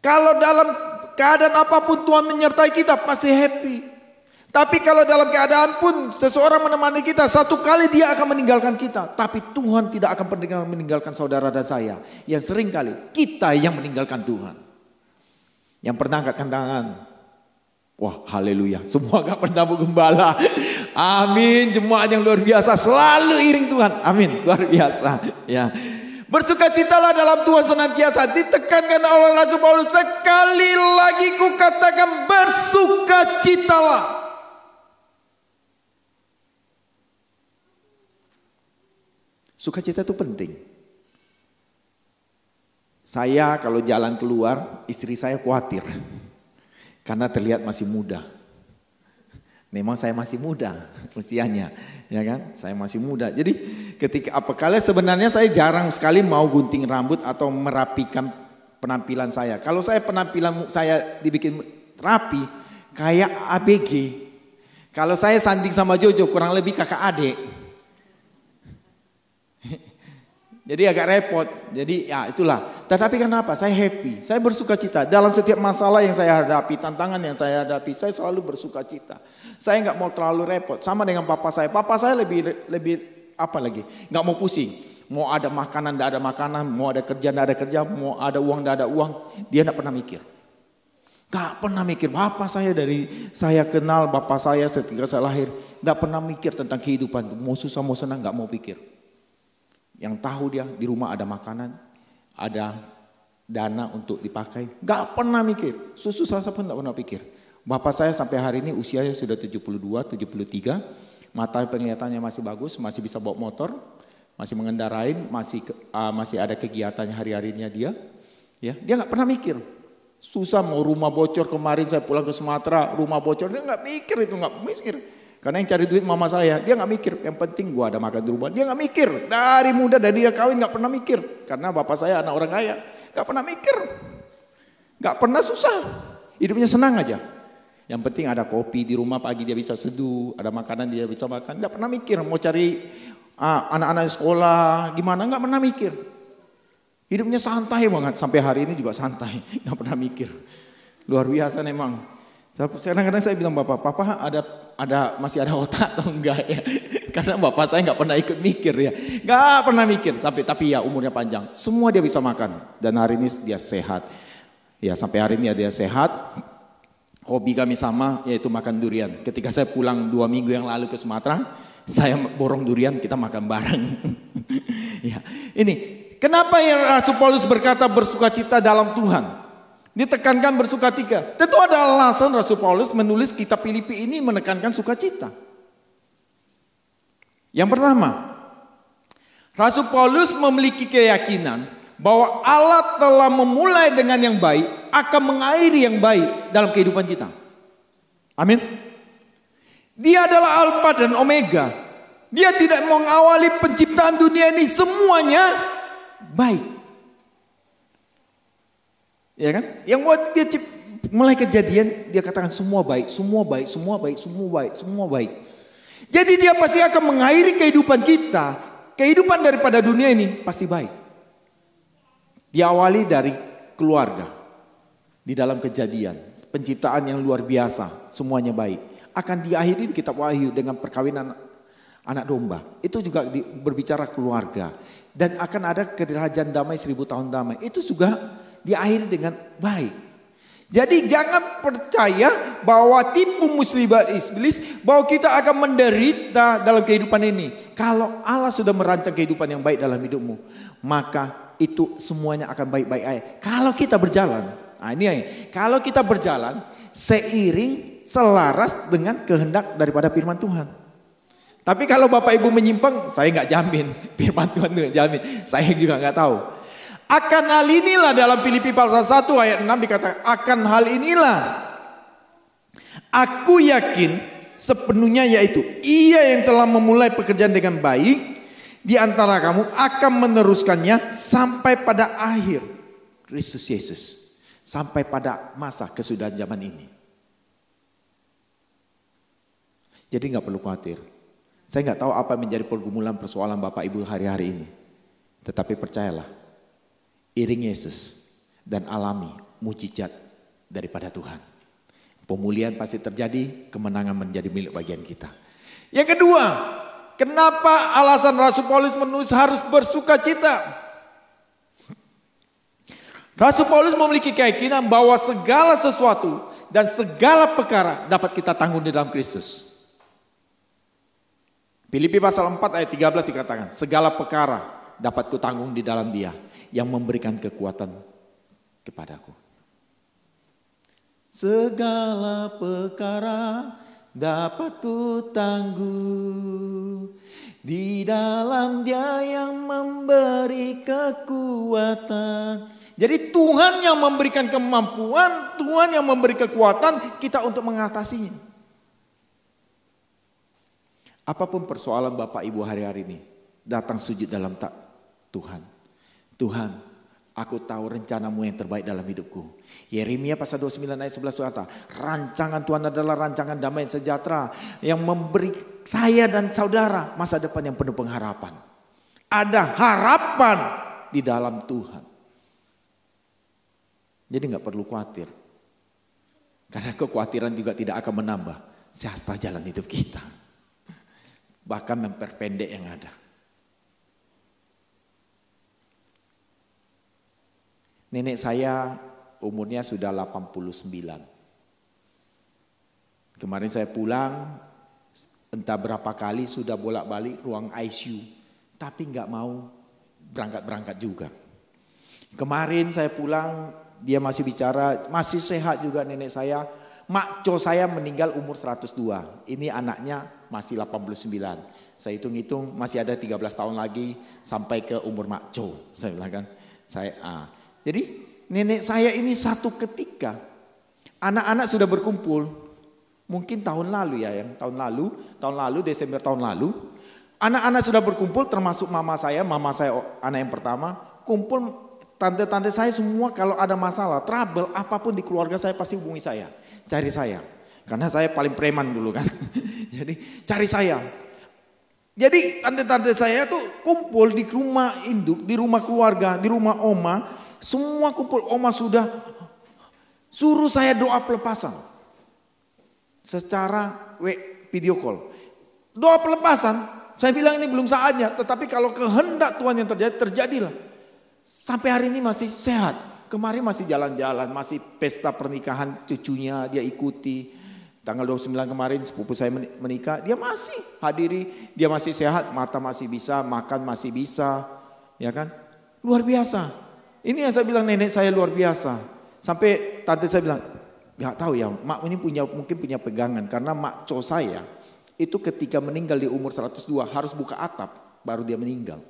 Kalau dalam keadaan apapun Tuhan menyertai kita, pasti happy. Tapi kalau dalam keadaan pun seseorang menemani kita, satu kali dia akan meninggalkan kita. Tapi Tuhan tidak akan pernah meninggalkan saudara dan saya. Yang sering kali kita yang meninggalkan Tuhan. Yang pernah angkatkan tangan. Wah, haleluya. Semua gak pernah menggembala. Amin. Jemaat yang luar biasa. Selalu iring Tuhan. Amin. Luar biasa. Ya. Bersukacitalah dalam Tuhan senantiasa. Ditekankan oleh Rasul Paulus. Sekali lagi kukatakan bersukacitalah. Sukacita itu penting. Saya kalau jalan keluar, istri saya khawatir. Karena terlihat masih muda. Memang saya masih muda usianya, ya kan? Saya masih muda. Jadi ketika apakala sebenarnya saya jarang sekali mau gunting rambut atau merapikan penampilan saya. Kalau saya penampilan saya dibikin rapi kayak ABG. Kalau saya sanding sama Jojo kurang lebih kakak adik. Jadi agak repot. Jadi ya itulah. Tetapi kenapa? Saya happy. Saya bersuka cita. Dalam setiap masalah yang saya hadapi, tantangan yang saya hadapi, saya selalu bersuka cita. Saya nggak mau terlalu repot. Sama dengan papa saya. Papa saya lebih apa lagi? Nggak mau pusing. Mau ada makanan, nggak ada makanan. Mau ada kerja, nggak ada kerja. Mau ada uang, nggak ada uang. Dia nggak pernah mikir. Nggak pernah mikir. Bapak saya dari saya kenal bapak saya ketika saya lahir, nggak pernah mikir tentang kehidupan. Mau susah, mau senang, nggak mau pikir. Yang tahu dia di rumah ada makanan, ada dana untuk dipakai. Gak pernah mikir, susah pun gak pernah pikir. Bapak saya sampai hari ini usianya sudah 72, 73. Mata penglihatannya masih bagus, masih bisa bawa motor, masih mengendarain, masih ada kegiatannya hari-harinya dia. Ya, dia gak pernah mikir. Susah mau rumah bocor, kemarin saya pulang ke Sumatera, rumah bocor, dia gak mikir itu, gak mikir. Karena yang cari duit mama saya, dia gak mikir. Yang penting gua ada makan di rumah. Dia gak mikir. Dari muda, dari dia kawin gak pernah mikir. Karena bapak saya anak orang kaya. Gak pernah mikir. Gak pernah susah. Hidupnya senang aja. Yang penting ada kopi di rumah, pagi dia bisa seduh. Ada makanan dia bisa makan. Gak pernah mikir mau cari anak-anak sekolah gimana. Gak pernah mikir. Hidupnya santai banget. Sampai hari ini juga santai. Gak pernah mikir. Luar biasa memang. Kadang-kadang saya bilang papa masih ada otak atau enggak ya? Karena bapak saya nggak pernah ikut mikir ya, nggak pernah mikir. Tapi ya umurnya panjang, semua dia bisa makan. Dan hari ini dia sehat. Ya sampai hari ini dia sehat. Hobi kami sama yaitu makan durian. Ketika saya pulang 2 minggu yang lalu ke Sumatera, saya borong durian kita makan bareng. Ya ini kenapa ya Rasul Paulus berkata bersukacita dalam Tuhan? Ditekankan bersukacita. Tentu ada alasan Rasul Paulus menulis kitab Filipi ini menekankan sukacita. Yang pertama, Rasul Paulus memiliki keyakinan bahwa Allah telah memulai dengan yang baik akan mengakhiri yang baik dalam kehidupan kita. Amin. Dia adalah Alfa dan Omega. Dia tidak mengawali penciptaan dunia ini semuanya baik. Ya kan? Yang buat dia Mulai kejadian dia katakan semua baik, semua baik, semua baik, semua baik, semua baik. Jadi dia pasti akan mengakhiri kehidupan kita. Kehidupan daripada dunia ini pasti baik. Diawali dari keluarga. Di dalam kejadian. Penciptaan yang luar biasa. Semuanya baik. Akan diakhiri di kitab Wahyu dengan perkawinan anak domba. Itu juga berbicara keluarga. Dan akan ada kerajaan damai 1000 tahun damai. Itu juga diakhiri dengan baik. Jadi jangan percaya bahwa tipu muslihat iblis bahwa kita akan menderita dalam kehidupan ini. Kalau Allah sudah merancang kehidupan yang baik dalam hidupmu, maka itu semuanya akan baik-baik aja. Kalau kita berjalan, nah ini aja. Kalau kita berjalan seiring selaras dengan kehendak daripada firman Tuhan. Tapi kalau Bapak Ibu menyimpang, saya nggak jamin. Firman Tuhan nggak jamin. Saya juga nggak tahu. Akan hal inilah dalam Filipi pasal 1 ayat 6 dikatakan, akan hal inilah aku yakin sepenuhnya, yaitu ia yang telah memulai pekerjaan dengan baik di antara kamu akan meneruskannya sampai pada akhir Kristus Yesus, sampai pada masa kesudahan zaman ini. Jadi nggak perlu khawatir. Saya nggak tahu apa menjadi pergumulan persoalan Bapak Ibu hari-hari ini, tetapi percayalah, iring Yesus dan alami mujizat daripada Tuhan. Pemulihan pasti terjadi, kemenangan menjadi milik bagian kita. Yang kedua, kenapa alasan Rasul Paulus menulis harus bersuka cita? Rasul Paulus memiliki keyakinan bahwa segala sesuatu dan segala perkara dapat kita tanggung di dalam Kristus. Filipi pasal 4 ayat 13 dikatakan, segala perkara dapat kutanggung di dalam Dia yang memberikan kekuatan kepadaku. Segala perkara dapat kutanggung di dalam Dia yang memberi kekuatan. Jadi Tuhan yang memberikan kemampuan, Tuhan yang memberi kekuatan kita untuk mengatasinya. Apapun persoalan Bapak Ibu hari-hari ini, datang sujud dalam Tuhan. Tuhan, aku tahu rencanamu yang terbaik dalam hidupku. Yeremia pasal 29 ayat 11 berkata, rancangan Tuhan adalah rancangan damai sejahtera yang memberi saya dan saudara masa depan yang penuh pengharapan. Ada harapan di dalam Tuhan. Jadi nggak perlu khawatir. Karena kekhawatiran juga tidak akan menambah sehasta jalan hidup kita. Bahkan memperpendek yang ada. Nenek saya umurnya sudah 89. Kemarin saya pulang, entah berapa kali sudah bolak-balik ruang ICU. Tapi nggak mau berangkat-berangkat juga. Kemarin saya pulang, dia masih bicara, masih sehat juga nenek saya. Makco saya meninggal umur 102. Ini anaknya masih 89. Saya hitung-hitung masih ada 13 tahun lagi sampai ke umur Makco. Saya bilang kan, jadi nenek saya ini satu ketika anak-anak sudah berkumpul, mungkin tahun lalu ya, yang tahun lalu Desember tahun lalu, anak-anak sudah berkumpul termasuk mama saya anak yang pertama, kumpul tante-tante saya semua kalau ada masalah, trouble apapun di keluarga saya pasti hubungi saya, cari saya, karena saya paling preman dulu kan, jadi cari saya. Jadi tante-tante saya tuh kumpul di rumah induk, di rumah keluarga, di rumah oma. Semua kumpul, oma sudah suruh saya doa pelepasan. Secara video call. Doa pelepasan, saya bilang ini belum saatnya. Tetapi kalau kehendak Tuhan yang terjadi, terjadilah. Sampai hari ini masih sehat. Kemarin masih jalan-jalan, masih pesta pernikahan cucunya dia ikuti. Tanggal 29 kemarin sepupu saya menikah, dia masih hadiri, dia masih sehat, mata masih bisa, makan masih bisa. Ya kan? Luar biasa. Ini yang saya bilang nenek saya luar biasa. Sampai tante saya bilang, gak tahu ya, mak ini mungkin punya pegangan. Karena makco saya itu ketika meninggal di umur 102 harus buka atap baru dia meninggal.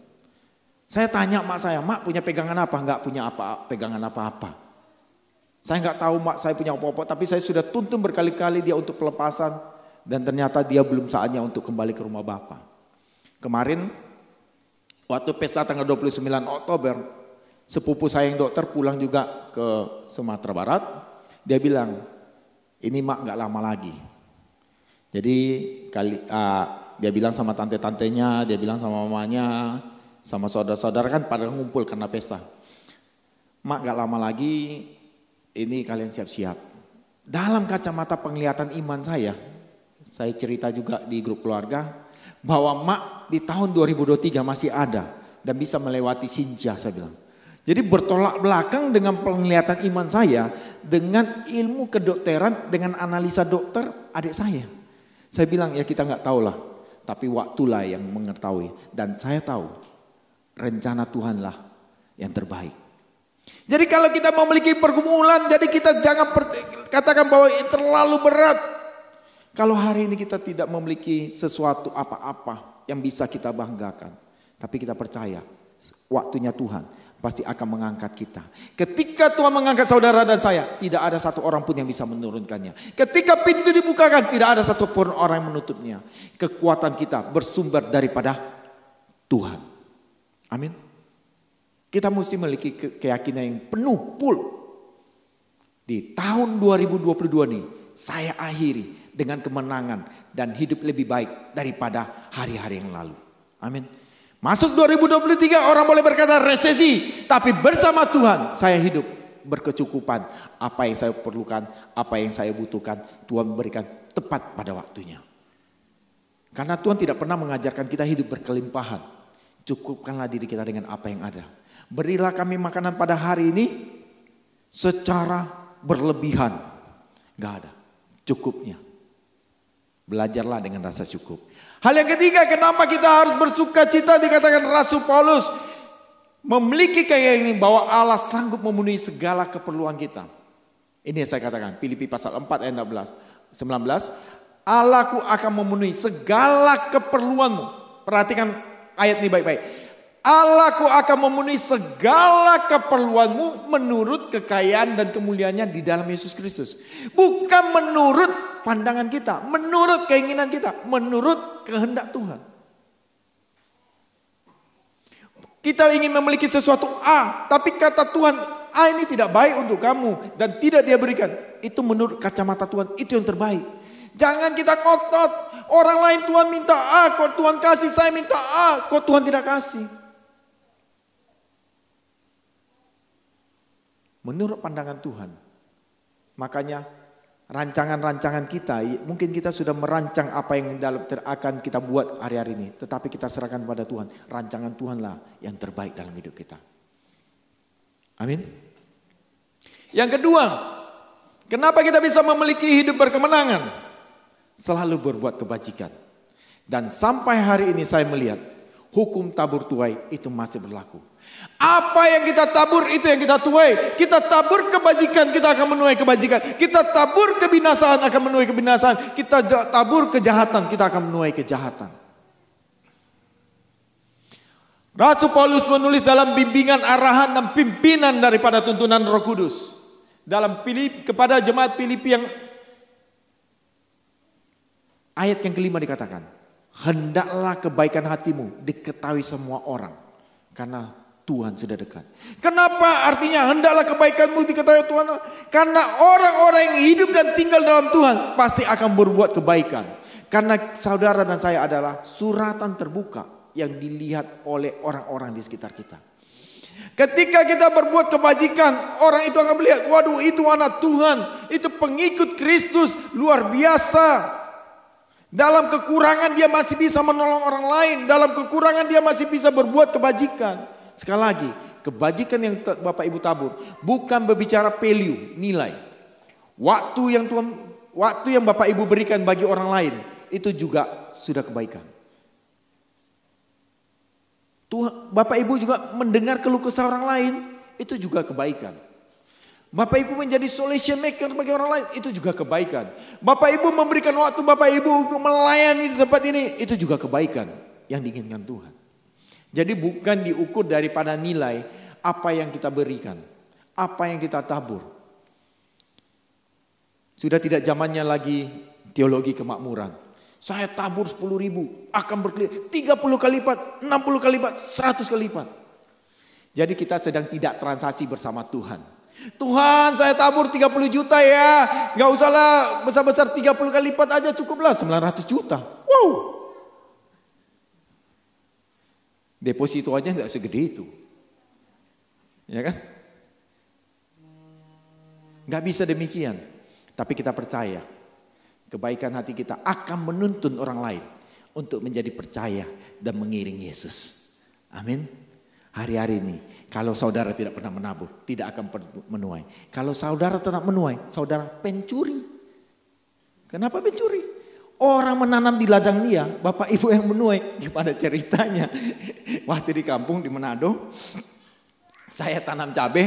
Saya tanya mak saya, mak punya pegangan apa? Enggak punya pegangan apa-apa. Saya nggak tahu mak saya punya apa-apa, tapi saya sudah tuntun berkali-kali dia untuk pelepasan. Dan ternyata dia belum saatnya untuk kembali ke rumah bapak. Kemarin waktu pesta tanggal 29 Oktober, sepupu saya yang dokter pulang juga ke Sumatera Barat. dia bilang, ini mak gak lama lagi. Jadi dia bilang sama tante-tantenya, dia bilang sama mamanya, sama saudara-saudara kan pada ngumpul karena pesta. Mak gak lama lagi, ini kalian siap-siap. Dalam kacamata penglihatan iman saya cerita juga di grup keluarga, bahwa mak di tahun 2023 masih ada dan bisa melewati Sinja, saya bilang. Jadi bertolak belakang dengan penglihatan iman saya dengan ilmu kedokteran, dengan analisa dokter adik saya. Saya bilang ya kita nggak tahu lah, tapi waktulah yang mengetahui. Dan saya tahu rencana Tuhanlah yang terbaik. Jadi kalau kita memiliki pergumulan, jadi kita jangan katakan bahwa terlalu berat. Kalau hari ini kita tidak memiliki sesuatu apa-apa yang bisa kita banggakan, tapi kita percaya waktunya Tuhan pasti akan mengangkat kita. Ketika Tuhan mengangkat saudara dan saya, tidak ada satu orang pun yang bisa menurunkannya. Ketika pintu dibukakan, tidak ada satu pun orang yang menutupnya. Kekuatan kita bersumber daripada Tuhan. Amin. Kita mesti memiliki keyakinan yang penuh, full. Di tahun 2022 nih, saya akhiri dengan kemenangan dan hidup lebih baik daripada hari-hari yang lalu. Amin. Masuk 2023 orang boleh berkata resesi, tapi bersama Tuhan saya hidup berkecukupan. Apa yang saya perlukan, apa yang saya butuhkan, Tuhan berikan tepat pada waktunya. Karena Tuhan tidak pernah mengajarkan kita hidup berkelimpahan. Cukupkanlah diri kita dengan apa yang ada. Berilah kami makanan pada hari ini secara berlebihan. Gak ada, cukupnya. Belajarlah dengan rasa cukup. Hal yang ketiga, kenapa kita harus bersuka cita, dikatakan Rasul Paulus memiliki keyakinan bahwa Allah sanggup memenuhi segala keperluan kita. Ini yang saya katakan, Filipi pasal 4 ayat 19. Allahku akan memenuhi segala keperluanmu. Perhatikan ayat ini baik-baik. Allahku akan memenuhi segala keperluanmu menurut kekayaan dan kemuliaannya di dalam Yesus Kristus. Bukan menurut pandangan kita, menurut keinginan kita, menurut kehendak Tuhan. Kita ingin memiliki sesuatu A, tapi kata Tuhan, A ini tidak baik untuk kamu dan tidak dia berikan. Itu menurut kacamata Tuhan, itu yang terbaik. Jangan kita ngotot, orang lain Tuhan minta A, kok Tuhan kasih, saya minta A, kok Tuhan tidak kasih. Menurut pandangan Tuhan. Makanya rancangan-rancangan kita, mungkin kita sudah merancang apa yang akan kita buat hari-hari ini. Tetapi kita serahkan pada Tuhan. Rancangan Tuhanlah yang terbaik dalam hidup kita. Amin. Yang kedua, kenapa kita bisa memiliki hidup berkemenangan? Selalu berbuat kebajikan. Dan sampai hari ini saya melihat hukum tabur tuai itu masih berlaku. Apa yang kita tabur itu yang kita tuai. Kita tabur kebajikan, kita akan menuai kebajikan. Kita tabur kebinasaan, akan menuai kebinasaan. Kita tabur kejahatan, kita akan menuai kejahatan. Rasul Paulus menulis dalam bimbingan, arahan dan pimpinan daripada tuntunan Roh Kudus dalam kepada jemaat Filipi yang ayat yang kelima dikatakan, hendaklah kebaikan hatimu diketahui semua orang, karena Tuhan sudah dekat. Kenapa artinya hendaklah kebaikanmu diketahui Tuhan? Karena orang-orang yang hidup dan tinggal dalam Tuhan pasti akan berbuat kebaikan. Karena saudara dan saya adalah suratan terbuka yang dilihat oleh orang-orang di sekitar kita. Ketika kita berbuat kebajikan, orang itu akan melihat, waduh itu anak Tuhan, itu pengikut Kristus luar biasa. Dalam kekurangan dia masih bisa menolong orang lain. Dalam kekurangan dia masih bisa berbuat kebajikan. Sekali lagi, kebajikan yang Bapak Ibu tabur bukan berbicara value, nilai. Waktu yang Bapak Ibu berikan bagi orang lain itu juga sudah kebaikan. Bapak Ibu juga mendengar keluh kesah orang lain, itu juga kebaikan. Bapak Ibu menjadi solution maker bagi orang lain, itu juga kebaikan. Bapak Ibu memberikan waktu Bapak Ibu melayani di tempat ini, itu juga kebaikan yang diinginkan Tuhan. Jadi bukan diukur daripada nilai apa yang kita berikan, apa yang kita tabur. Sudah tidak zamannya lagi teologi kemakmuran. Saya tabur 10.000 akan berkelipat 30 kali lipat, 60 kali lipat, 100 kali lipat. Jadi kita sedang tidak transaksi bersama Tuhan. Tuhan, saya tabur 30 juta ya. Gak usahlah besar-besar 30 kali lipat aja, cukuplah 900 juta. Wow. Deposito aja gak segede itu. Ya kan? Gak bisa demikian. Tapi kita percaya kebaikan hati kita akan menuntun orang lain untuk menjadi percaya dan mengiring Yesus. Amin. Hari-hari ini kalau saudara tidak pernah menabur, tidak akan menuai. Kalau saudara tidak menuai, saudara pencuri. Kenapa pencuri? Orang menanam di ladang dia, bapak ibu yang menuai. Gimana ceritanya? Waktu di kampung di Manado, saya tanam cabai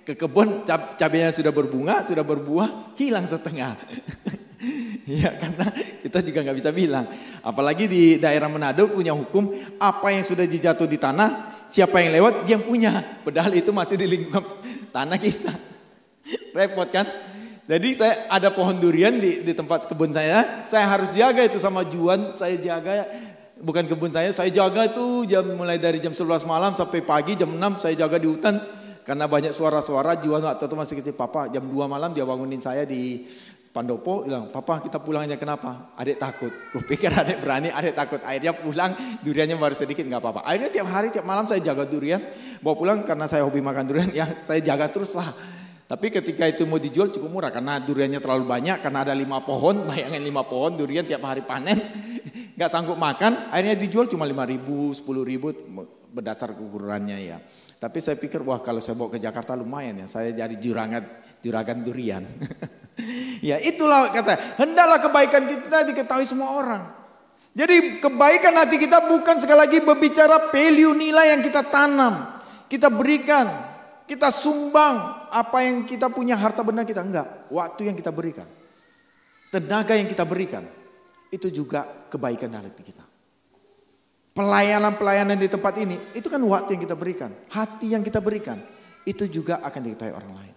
ke kebun, cabainya sudah berbunga, sudah berbuah, hilang setengah. Ya karena kita juga nggak bisa bilang. Apalagi di daerah Manado punya hukum, apa yang sudah dijatuh di tanah, siapa yang lewat dia yang punya. Padahal itu masih di lingkungan tanah kita. Repot kan? Jadi saya ada pohon durian di tempat kebun saya harus jaga itu sama Juan, saya jaga. Bukan kebun saya jaga itu mulai dari jam 11 malam sampai pagi jam 6 saya jaga di hutan. Karena banyak suara-suara, Juan waktu itu masih kecil, papa jam 2 malam dia bangunin saya di Pandopo, bilang, papa kita pulangnya kenapa? Adik takut. Kupikir adik berani, adik takut. Akhirnya pulang, duriannya baru sedikit, nggak apa-apa. Akhirnya tiap hari, tiap malam saya jaga durian. Bawa pulang karena saya hobi makan durian, ya saya jaga terus lah. Tapi ketika itu mau dijual cukup murah, karena duriannya terlalu banyak, karena ada 5 pohon, bayangin 5 pohon, durian tiap hari panen. Nggak sanggup makan, akhirnya dijual cuma 5.000, 10.000 berdasar ukurannya ya. Tapi saya pikir wah kalau saya bawa ke Jakarta lumayan ya, saya jadi juragan durian. Ya itulah kata, hendaklah kebaikan kita diketahui semua orang. Jadi kebaikan hati kita bukan sekali lagi berbicara value nilai yang kita tanam, kita berikan, kita sumbang apa yang kita punya harta benda kita, enggak. Waktu yang kita berikan, tenaga yang kita berikan, itu juga kebaikan hati kita. Pelayanan-pelayanan di tempat ini, itu kan waktu yang kita berikan. Hati yang kita berikan, itu juga akan diketahui orang lain.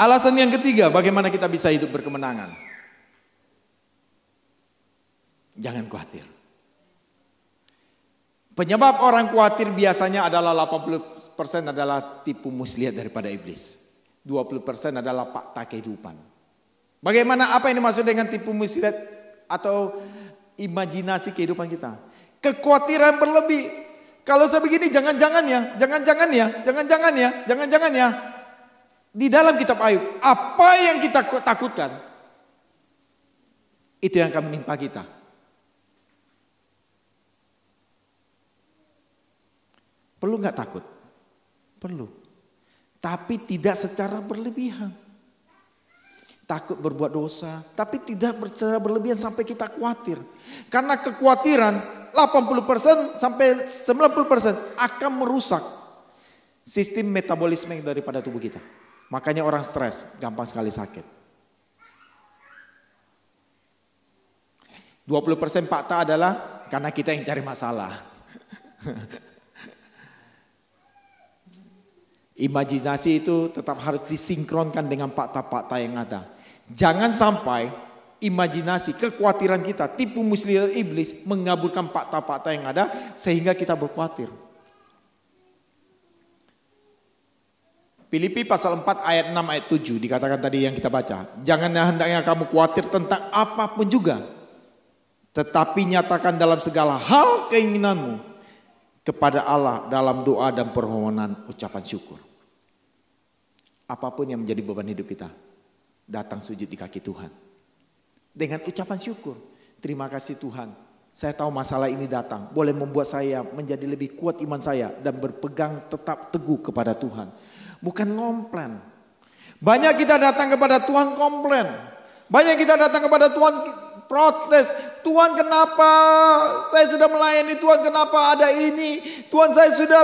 Alasan yang ketiga, bagaimana kita bisa hidup berkemenangan. Jangan khawatir. Penyebab orang khawatir biasanya adalah 80% adalah tipu muslihat daripada iblis. 20% adalah fakta kehidupan. Bagaimana, apa yang dimaksud dengan tipu muslihat? Atau imajinasi kehidupan kita. Kekhawatiran berlebih. Kalau saya begini jangan-jangan ya, jangan-jangan ya, jangan-jangan ya, jangan-jangan ya. Di dalam kitab Ayub, apa yang kita takutkan, itu yang akan menimpa kita. Perlu nggak takut? Perlu. Tapi tidak secara berlebihan. Takut berbuat dosa, tapi tidak secara berlebihan sampai kita khawatir. Karena kekhawatiran 80% sampai 90% akan merusak sistem metabolisme daripada tubuh kita. Makanya orang stres gampang sekali sakit. 20% fakta adalah karena kita yang cari masalah. Imajinasi itu tetap harus disinkronkan dengan fakta-fakta yang ada. Jangan sampai imajinasi, kekhawatiran kita, tipu muslihat iblis mengaburkan fakta-fakta yang ada sehingga kita berkhawatir. Filipi pasal 4 ayat 6 ayat 7 dikatakan tadi yang kita baca. Jangan hendaknya kamu khawatir tentang apapun juga, tetapi nyatakan dalam segala hal keinginanmu kepada Allah dalam doa dan permohonan ucapan syukur. Apapun yang menjadi beban hidup kita, datang sujud di kaki Tuhan. Dengan ucapan syukur, terima kasih Tuhan. Saya tahu masalah ini datang, boleh membuat saya menjadi lebih kuat iman saya dan berpegang tetap teguh kepada Tuhan. Bukan ngomplain. Banyak kita datang kepada Tuhan komplain. Banyak kita datang kepada Tuhan protes. Tuhan kenapa saya sudah melayani, Tuhan kenapa ada ini, Tuhan saya sudah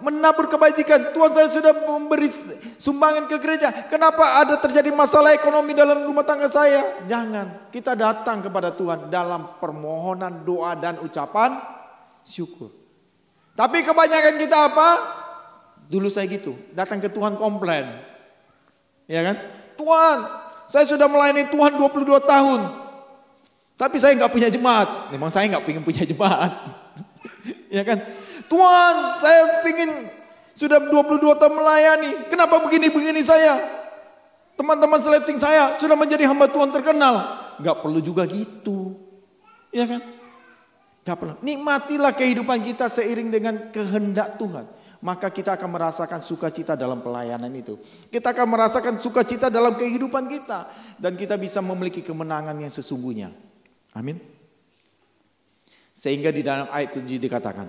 menabur kebajikan, Tuhan saya sudah memberi sumbangan ke gereja, kenapa ada terjadi masalah ekonomi dalam rumah tangga saya. Jangan, kita datang kepada Tuhan dalam permohonan, doa dan ucapan syukur. Tapi kebanyakan kita apa? Dulu saya gitu, datang ke Tuhan komplain. Ya kan? Tuhan, saya sudah melayani Tuhan 22 tahun. Tapi saya nggak punya jemaat. Memang saya nggak pengen punya jemaat. Ya kan? Tuhan, saya ingin sudah 22 tahun melayani. Kenapa begini-begini saya? Teman-teman seleting saya sudah menjadi hamba Tuhan terkenal. Gak perlu juga gitu. Iya kan? Gak perlu. Nikmatilah kehidupan kita seiring dengan kehendak Tuhan. Maka kita akan merasakan sukacita dalam pelayanan itu. Kita akan merasakan sukacita dalam kehidupan kita. Dan kita bisa memiliki kemenangan yang sesungguhnya. Amin. Sehingga di dalam ayat 7 dikatakan,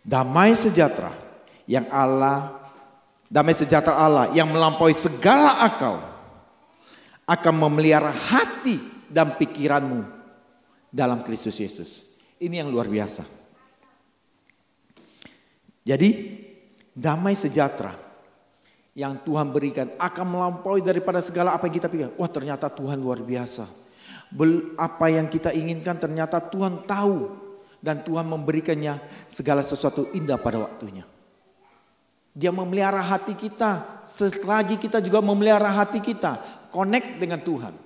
damai sejahtera Allah yang melampaui segala akal akan memelihara hati dan pikiranmu dalam Kristus Yesus. Ini yang luar biasa. Jadi damai sejahtera yang Tuhan berikan akan melampaui daripada segala apa yang kita pikir. Wah, ternyata Tuhan luar biasa. Apa yang kita inginkan ternyata Tuhan tahu. Dan Tuhan memberikannya segala sesuatu indah pada waktunya. Dia memelihara hati kita. Selagi kita juga memelihara hati kita. Connect dengan Tuhan.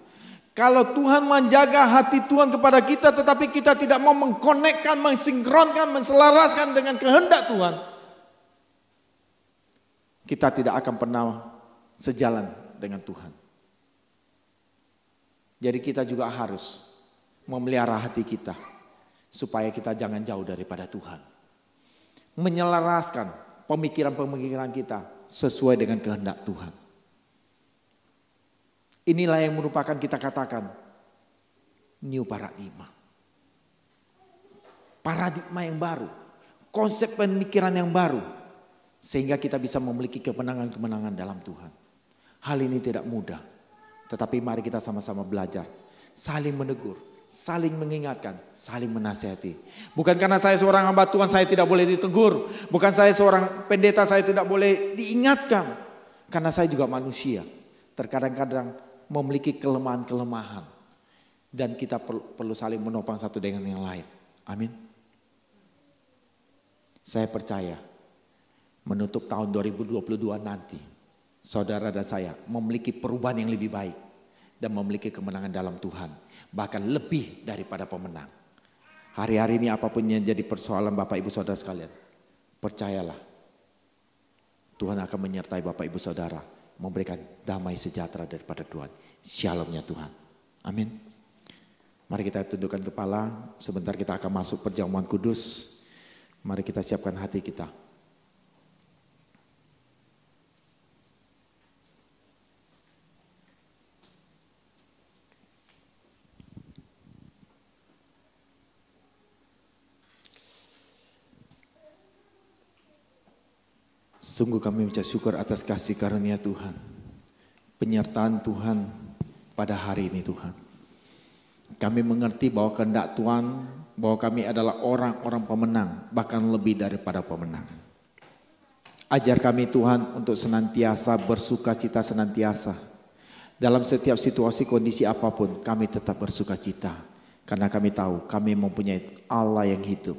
Kalau Tuhan menjaga hati Tuhan kepada kita, tetapi kita tidak mau mengkonekkan, mensinkronkan, menselaraskan dengan kehendak Tuhan, kita tidak akan pernah sejalan dengan Tuhan. Jadi kita juga harus memelihara hati kita, supaya kita jangan jauh daripada Tuhan. Menyelaraskan pemikiran-pemikiran kita sesuai dengan kehendak Tuhan. Inilah yang merupakan kita katakan new paradigma. Paradigma yang baru. Konsep pemikiran yang baru. Sehingga kita bisa memiliki kemenangan-kemenangan dalam Tuhan. Hal ini tidak mudah. Tetapi mari kita sama-sama belajar. Saling menegur. Saling mengingatkan. Saling menasihati. Bukan karena saya seorang hamba Tuhan saya tidak boleh ditegur. Bukan saya seorang pendeta saya tidak boleh diingatkan. Karena saya juga manusia. Terkadang-kadang memiliki kelemahan-kelemahan. Dan kita perlu saling menopang satu dengan yang lain. Amin. Saya percaya menutup tahun 2022 nanti, saudara dan saya memiliki perubahan yang lebih baik. Dan memiliki kemenangan dalam Tuhan. Bahkan lebih daripada pemenang. Hari-hari ini apapun yang jadi persoalan Bapak Ibu Saudara sekalian, percayalah Tuhan akan menyertai Bapak Ibu Saudara, memberikan damai sejahtera daripada Tuhan. Shalomnya Tuhan. Amin. Mari kita tundukkan kepala. Sebentar kita akan masuk perjamuan kudus. Mari kita siapkan hati kita. Sungguh kami mengucap syukur atas kasih karunia Tuhan. Penyertaan Tuhan pada hari ini Tuhan. Kami mengerti bahwa kehendak Tuhan, bahwa kami adalah orang-orang pemenang, bahkan lebih daripada pemenang. Ajar kami Tuhan untuk senantiasa bersuka cita senantiasa. Dalam setiap situasi kondisi apapun kami tetap bersuka cita. Karena kami tahu kami mempunyai Allah yang hidup.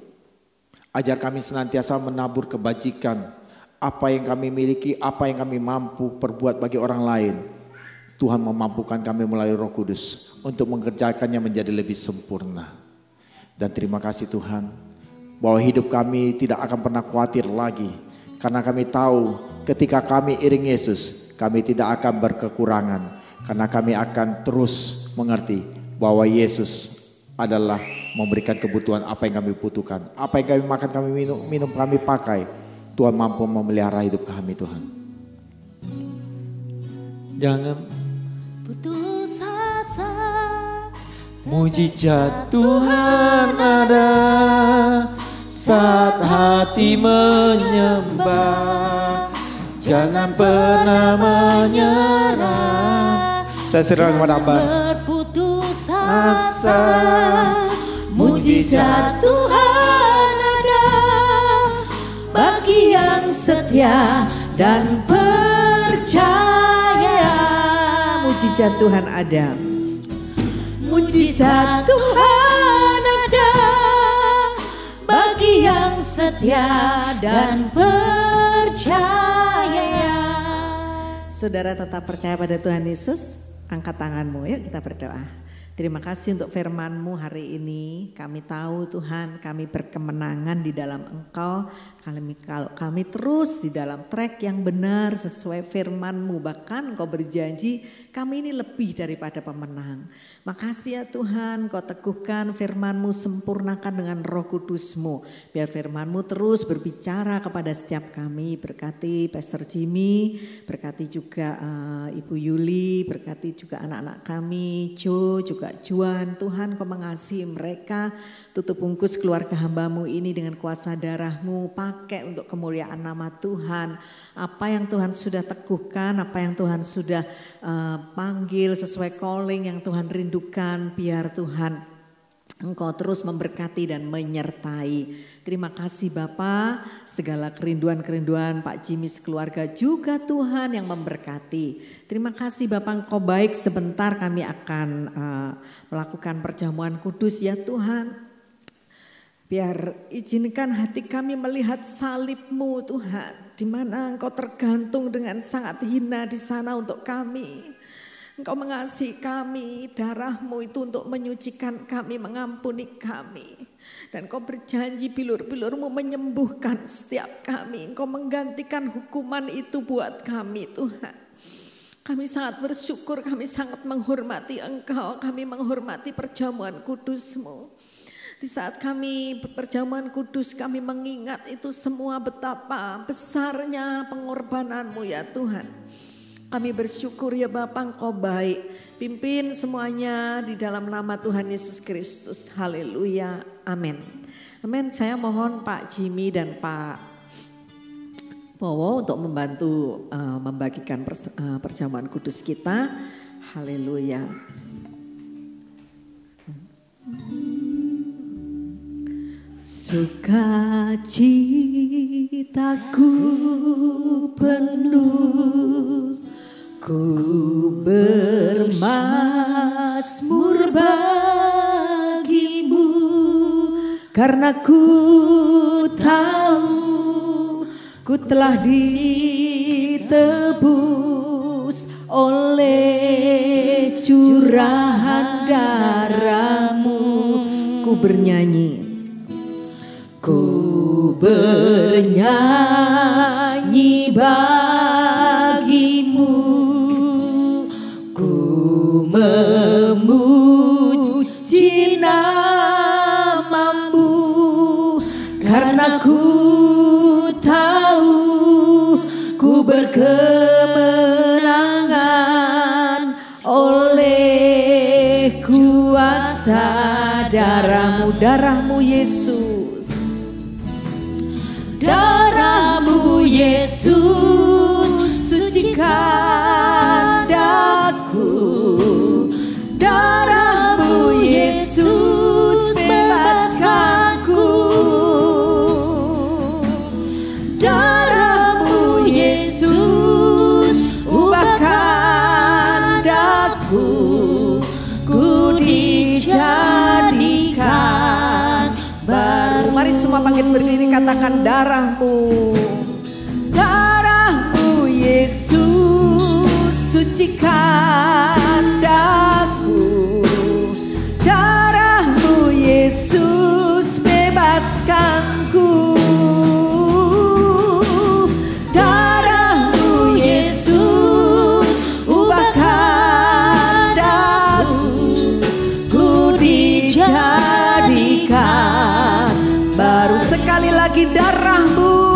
Ajar kami senantiasa menabur kebajikan. Apa yang kami miliki, apa yang kami mampu perbuat bagi orang lain. Tuhan memampukan kami melalui Roh Kudus untuk mengerjakannya menjadi lebih sempurna. Dan terima kasih Tuhan bahwa hidup kami tidak akan pernah khawatir lagi. Karena kami tahu ketika kami iring Yesus, kami tidak akan berkekurangan. Karena kami akan terus mengerti bahwa Yesus adalah memberikan kebutuhan apa yang kami butuhkan. Apa yang kami makan, kami minum kami pakai. Tuhan mampu memelihara hidup kami Tuhan. Jangan putus asa. Mujizat Tuhan ada saat hati menyembah. Jangan pernah menyerah. Saya serahkan kepada Abah. Berputus asa. Mujizat Tuhan bagi yang setia dan percaya. Mujizat Tuhan ada. Mujizat Tuhan ada bagi yang setia dan percaya. Saudara tetap percaya pada Tuhan Yesus. Angkat tanganmu, yuk kita berdoa. Terima kasih untuk firman-Mu hari ini. Kami tahu Tuhan, kami berkemenangan di dalam Engkau. Kalau kami terus di dalam track yang benar sesuai firman-Mu, bahkan Engkau berjanji kami ini lebih daripada pemenang. Makasih ya Tuhan, Kau teguhkan firman-Mu, sempurnakan dengan Roh Kudus-Mu. Biar firman-Mu terus berbicara kepada setiap kami. Berkati Pastor Jimmy, berkati juga Ibu Yuli, berkati juga anak-anak kami, Jo, juga Juan. Tuhan Kau mengasihi mereka, tutup bungkus keluarga hamba-Mu ini dengan kuasa darah-Mu, pakai untuk kemuliaan nama Tuhan. Apa yang Tuhan sudah teguhkan, apa yang Tuhan sudah panggil sesuai calling yang Tuhan rindukan, biar Tuhan Engkau terus memberkati dan menyertai. Terima kasih Bapa, segala kerinduan-kerinduan Pak Jimmy sekeluarga juga Tuhan yang memberkati. Terima kasih Bapa, Engkau baik. Sebentar kami akan melakukan perjamuan kudus ya Tuhan. Biar izinkan hati kami melihat salib-Mu Tuhan, di mana Engkau tergantung dengan sangat hina di sana untuk kami. Engkau mengasihi kami, darah-Mu itu untuk menyucikan kami, mengampuni kami. Dan Engkau berjanji bilur-bilur-Mu menyembuhkan setiap kami. Engkau menggantikan hukuman itu buat kami Tuhan. Kami sangat bersyukur, kami sangat menghormati Engkau, kami menghormati perjamuan kudus-Mu. Di saat kami perjamuan kudus, kami mengingat itu semua betapa besarnya pengorbanan-Mu ya Tuhan. Kami bersyukur ya Bapa, Engkau baik. Pimpin semuanya di dalam nama Tuhan Yesus Kristus. Haleluya. Amin. Amin. Saya mohon Pak Jimmy dan Pak Bowo untuk membantu membagikan perjamuan kudus kita. Haleluya. Sukacitaku penuh, ku bermazmur bagimu, karena ku tahu ku telah ditebus oleh curahan darah-Mu. Ku bernyanyi, ku bernyanyi bagimu, ku memuji nama-Mu, karena ku tahu ku berkemenangan oleh kuasa darah-Mu, darah-Mu Yesus. Darah-Mu Yesus sucikan daku, darah-Mu Yesus bebaskanku, darah-Mu Yesus ubahkan daku, ku dijadikan baru. Mari semua bangkit berdiri, katakan darah-Mu. Darah-Mu Yesus sucikan daku, darah-Mu Yesus bebaskanku, darah-Mu Yesus ubahkan daku, ku dijadikan baru. Sekali lagi, darah-Mu,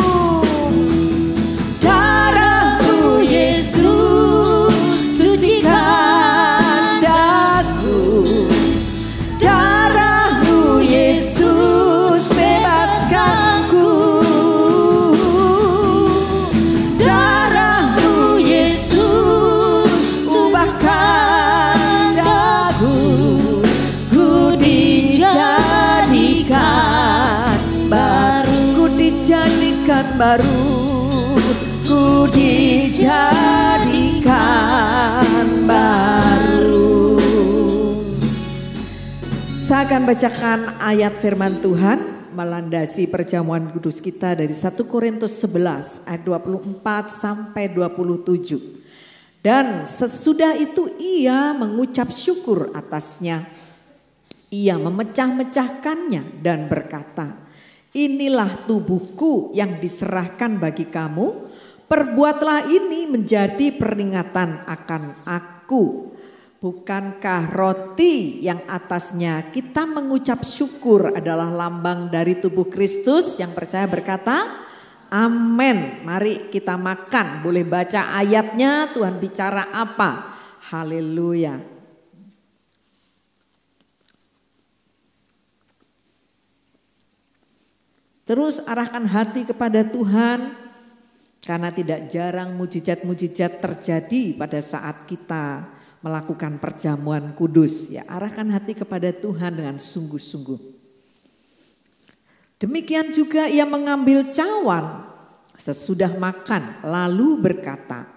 darah-Mu Yesus sucikan daku, darah-Mu Yesus bebaskanku, darah-Mu Yesus ubahkan daku, ku dijadikan baru, ku dijadikan baru, ku dijadikan baru. Saya akan bacakan ayat firman Tuhan melandasi perjamuan kudus kita dari 1 Korintus 11 ayat 24 sampai 27. Dan sesudah itu ia mengucap syukur atasnya. Ia memecah-mecahkannya dan berkata, inilah tubuhku yang diserahkan bagi kamu. Perbuatlah ini menjadi peringatan akan aku. Bukankah roti yang atasnya kita mengucap syukur adalah lambang dari tubuh Kristus? Yang percaya berkata, amin. Mari kita makan. Boleh baca ayatnya, Tuhan bicara apa? Haleluya. Terus arahkan hati kepada Tuhan, karena tidak jarang mujizat-mujizat terjadi pada saat kita melakukan perjamuan kudus. Ya, arahkan hati kepada Tuhan dengan sungguh-sungguh. Demikian juga ia mengambil cawan sesudah makan, lalu berkata,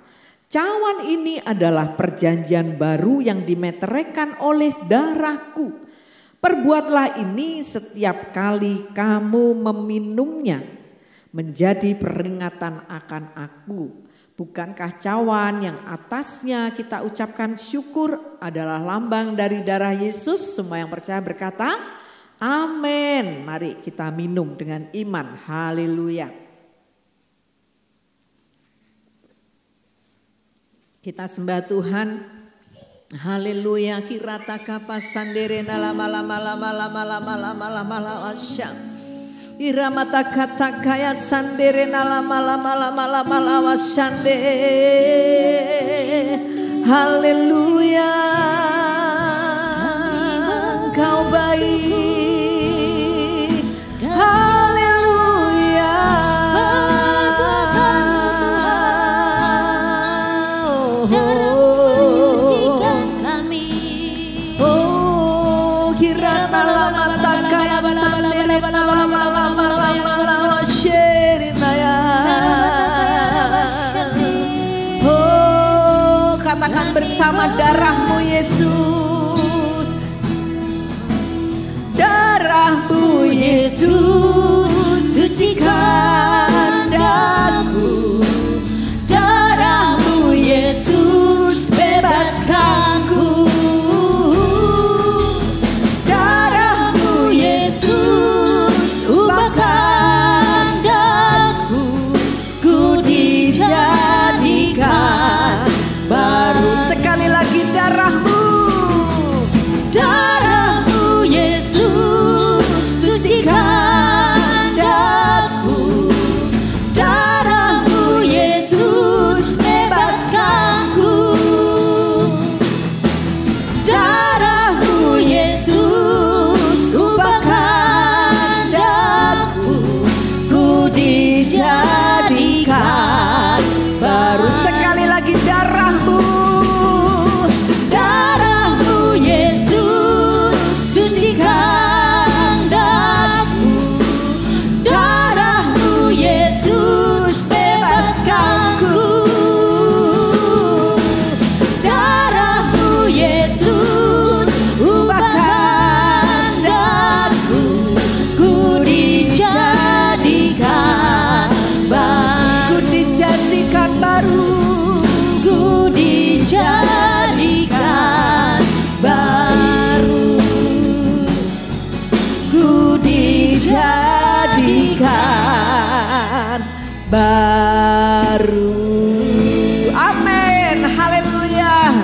cawan ini adalah perjanjian baru yang dimeteraikan oleh darahku. Perbuatlah ini setiap kali kamu meminumnya, menjadi peringatan akan aku. Bukankah cawan yang atasnya kita ucapkan syukur adalah lambang dari darah Yesus? Semua yang percaya berkata, amin. Mari kita minum dengan iman. Haleluya. Kita sembah Tuhan. Haleluya. Kirata kapas sandere nala mala mala mala mala mala mala mala wasyam. Iramata kata kaya sandere nala mala mala mala mala wasyande. Haleluya. Engkau baik. Haleluya. Oh, kirana lama tak kaya sandere nala mala mala mala washirinaya. Oh, katakan bersama, darahmu Yesus. Darahmu Yesus sucikan daku. Darahmu Yesus bebaskanku. Darahmu Yesus ubahkan daku. Ku dijadikan baru. Sekali lagi, darahmu. Darahmu Yesus sucikan daku. Darahmu Yesus bebaskanku. Darahmu Yesus ubahkan daku. Ku dijadikan baru. Sekali lagi, darahmu. Darahmu Yesus sucikan daku. Darahmu Yesus bebaskanku. Darahmu Yesus ubahkan daku. Ku dijadikan baru. Ku dijadikan baru. Ku dijadikan baru. Ku dijadikan baru. Amin. Haleluya.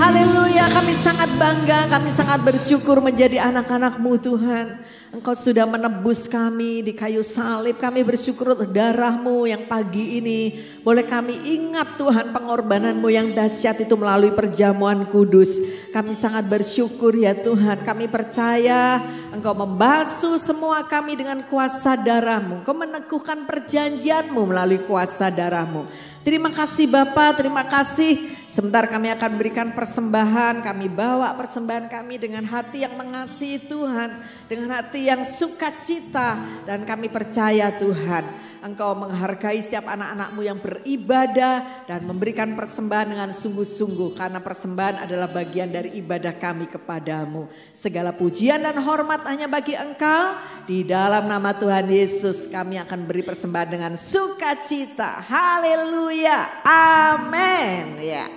Haleluya. Kami sangat bangga, kami sangat bersyukur menjadi anak-anak-Mu Tuhan. Engkau sudah menebus kami di kayu salib. Kami bersyukur untuk darah-Mu yang pagi ini boleh kami ingat Tuhan pengorbanan-Mu yang dahsyat itu melalui perjamuan kudus. Kami sangat bersyukur ya Tuhan. Kami percaya Engkau membasuh semua kami dengan kuasa darah-Mu. Engkau meneguhkan perjanjian-Mu melalui kuasa darah-Mu. Terima kasih Bapa, terima kasih. Sebentar kami akan berikan persembahan, kami bawa persembahan kami dengan hati yang mengasihi Tuhan, dengan hati yang sukacita, dan kami percaya Tuhan Engkau menghargai setiap anak-anak-Mu yang beribadah dan memberikan persembahan dengan sungguh-sungguh, karena persembahan adalah bagian dari ibadah kami kepadamu. Segala pujian dan hormat hanya bagi Engkau. Di dalam nama Tuhan Yesus kami akan beri persembahan dengan sukacita. Haleluya. Amin. Ya.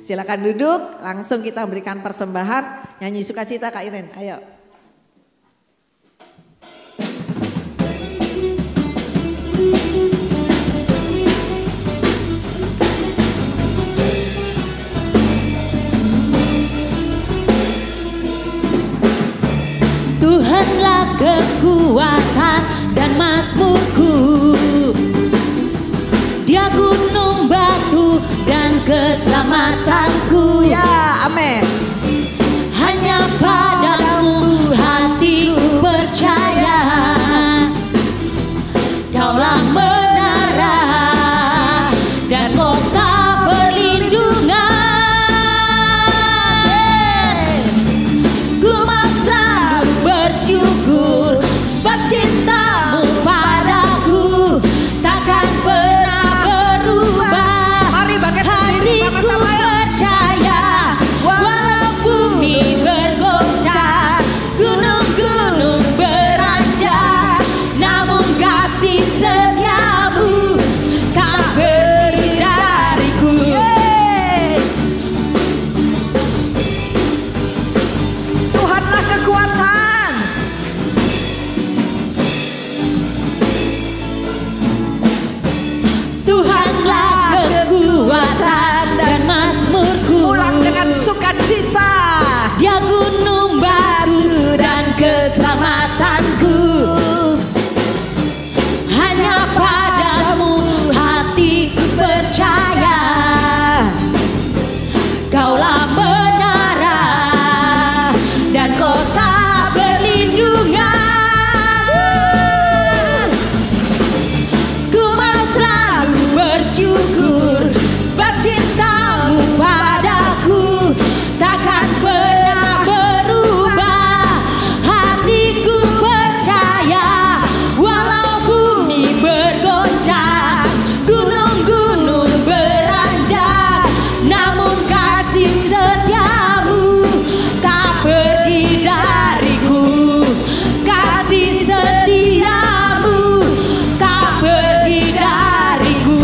Silakan duduk, langsung kita berikan persembahan nyanyi sukacita Kak Iren. Ayo. Tuhanlah kekuatan dan mazmurku, Dia gunung batu dan keselamatanku. Ya, amin. Hanya padamu hatiku percaya, Kaulah menara dan kota perlindungan. Ku mau selalu bersyukur sebab cintamu padaku takkan pernah berubah. Mari bangkit berdiri Hatiku sama-sama ya. percaya walau bumi bergoncang, gunung-gunung beranjak, namun kasih setiamu tak pergi dariku. Tuhanlah kekuatan. Tuhanlah kekuatan dan mazmurku. Ulang dengan sukacita. Dia gunung batu dan keselamatanku. Hanya padamu hatiku percaya, Kaulah menara dan kota perlindungan. Ku mau selalu bersyukur sebab cintamu padaku takkan pernah berubah. Hatiku percaya walau bumi bergoncang, gunung-gunung beranjak, namun kasih setiamu tak pergi dariku. Kasih setiamu tak pergi dariku.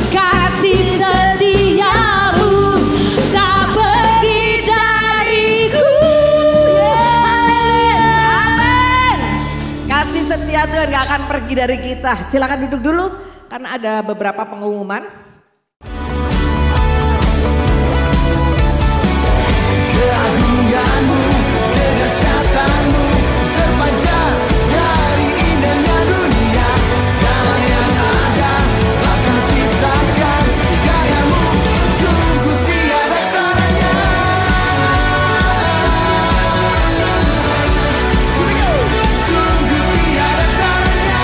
Kasih setiamu tak pergi dariku. Amin. Kasih setia Tuhan gak akan pergi dari kita. Silakan duduk dulu karena ada beberapa pengumuman. Keagunganmu, kedahsyatanmu terpancar dari indahnya dunia. Segala yang ada bakal ciptakan karyamu, sungguh tiada taranya. Sungguh tiada taranya.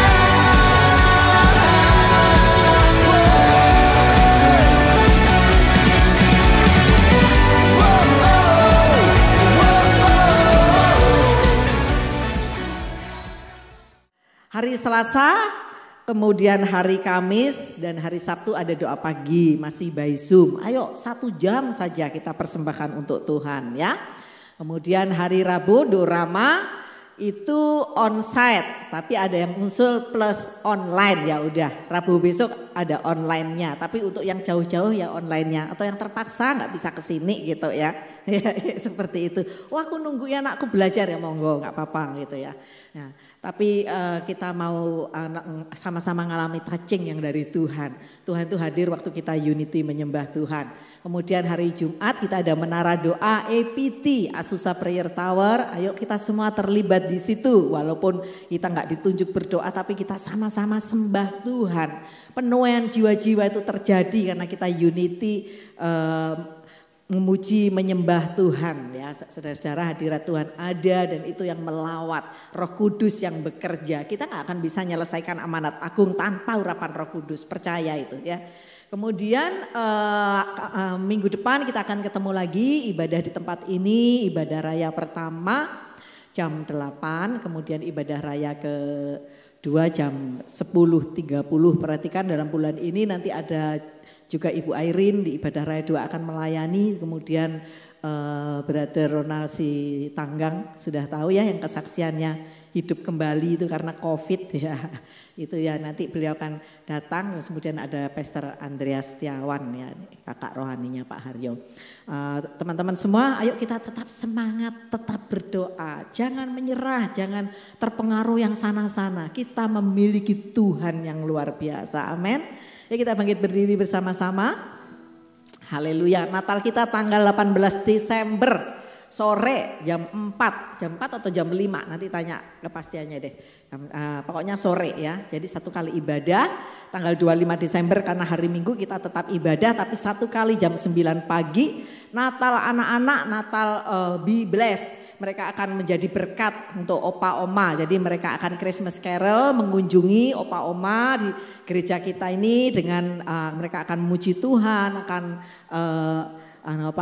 Hari Selasa, kemudian hari Kamis dan hari Sabtu ada doa pagi masih by Zoom. Ayo 1 jam saja kita persembahkan untuk Tuhan ya. Kemudian hari Rabu Dorama itu onsite tapi ada yang usul plus online ya udah. Rabu besok ada online-nya tapi untuk yang jauh-jauh ya online-nya atau yang terpaksa nggak bisa kesini gitu ya. Ya, seperti itu. Wah aku nunggu ya anakku belajar ya monggo nggak apa-apa gitu ya. Nah, tapi kita mau sama-sama ngalami touching yang dari Tuhan. Tuhan itu hadir waktu kita unity menyembah Tuhan. Kemudian hari Jumat kita ada menara doa APT, Asusa Prayer Tower. Ayo kita semua terlibat di situ. Walaupun kita nggak ditunjuk berdoa tapi kita sama-sama sembah Tuhan. Penuaian jiwa-jiwa itu terjadi karena kita unity memuji menyembah Tuhan ya saudara-saudara, hadirat Tuhan ada dan itu yang melawat Roh Kudus yang bekerja. Kita nggak akan bisa menyelesaikan amanat agung tanpa urapan Roh Kudus, percaya itu ya. Kemudian minggu depan kita akan ketemu lagi ibadah di tempat ini, ibadah raya pertama jam 8, kemudian ibadah raya kedua jam 10.30. Perhatikan dalam bulan ini nanti ada juga Ibu Airin di ibadah raya 2 akan melayani, kemudian Brother Ronald si Tanggang sudah tahu ya yang kesaksiannya hidup kembali itu karena COVID ya. Itu ya nanti beliau akan datang, terus kemudian ada Pastor Andreas Setiawan ya, kakak rohaninya Pak Haryo. Teman-teman semua, ayo kita tetap semangat, tetap berdoa, jangan menyerah, jangan terpengaruh yang sana-sana. Kita memiliki Tuhan yang luar biasa, amin. Ya kita bangkit berdiri bersama-sama. Haleluya, Natal kita tanggal 18 Desember. Sore jam 4 atau jam 5 nanti tanya kepastiannya deh. Pokoknya sore ya. Jadi satu kali ibadah tanggal 25 Desember karena hari Minggu kita tetap ibadah tapi satu kali jam 9 pagi. Natal anak-anak, Natal be blessed. Mereka akan menjadi berkat untuk opa oma. Jadi mereka akan Christmas Carol mengunjungi opa oma di gereja kita ini dengan mereka akan memuji Tuhan, akan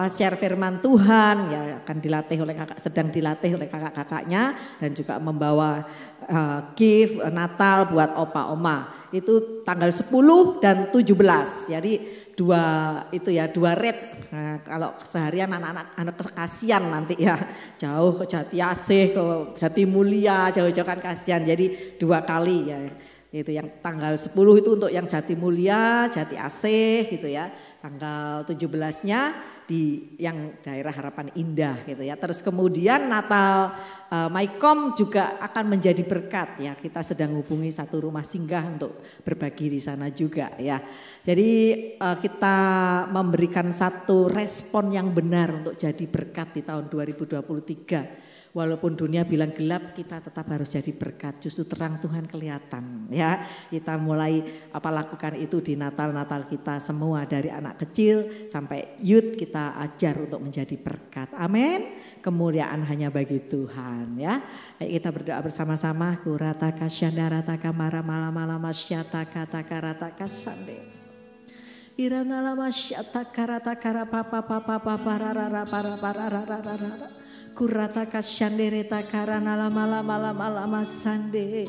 share firman Tuhan ya, akan dilatih oleh sedang dilatih oleh kakak-kakaknya dan juga membawa gift Natal buat opa oma. Itu tanggal 10 dan 17. Jadi dua red. Nah, kalau seharian anak-anak kasihan nanti ya, jauh ke Jati Asih, ke Jati Mulia, jauh-jauh kan kasihan. Jadi 2 kali ya. Itu yang tanggal 10 itu untuk yang Jati Mulia, Jati Asih gitu ya. Tanggal 17-nya di yang daerah Harapan Indah gitu ya. Terus kemudian Natal Mycom juga akan menjadi berkat ya. Kita sedang hubungi satu rumah singgah untuk berbagi di sana juga ya. Jadi kita memberikan satu respon yang benar untuk jadi berkat di tahun 2023. Walaupun dunia bilang gelap, kita tetap harus jadi berkat. Justru terang Tuhan kelihatan ya. Kita mulai lakukan itu di Natal-Natal kita semua. Dari anak kecil sampai youth kita ajar untuk menjadi berkat. Amin. Kemuliaan hanya bagi Tuhan ya. Kita berdoa bersama-sama. Kurata kasyandara kamara malam masyata kata karata kasande. Irana lama syata karata kara papa pararara para. Kurata kasyandereta karana lama sande.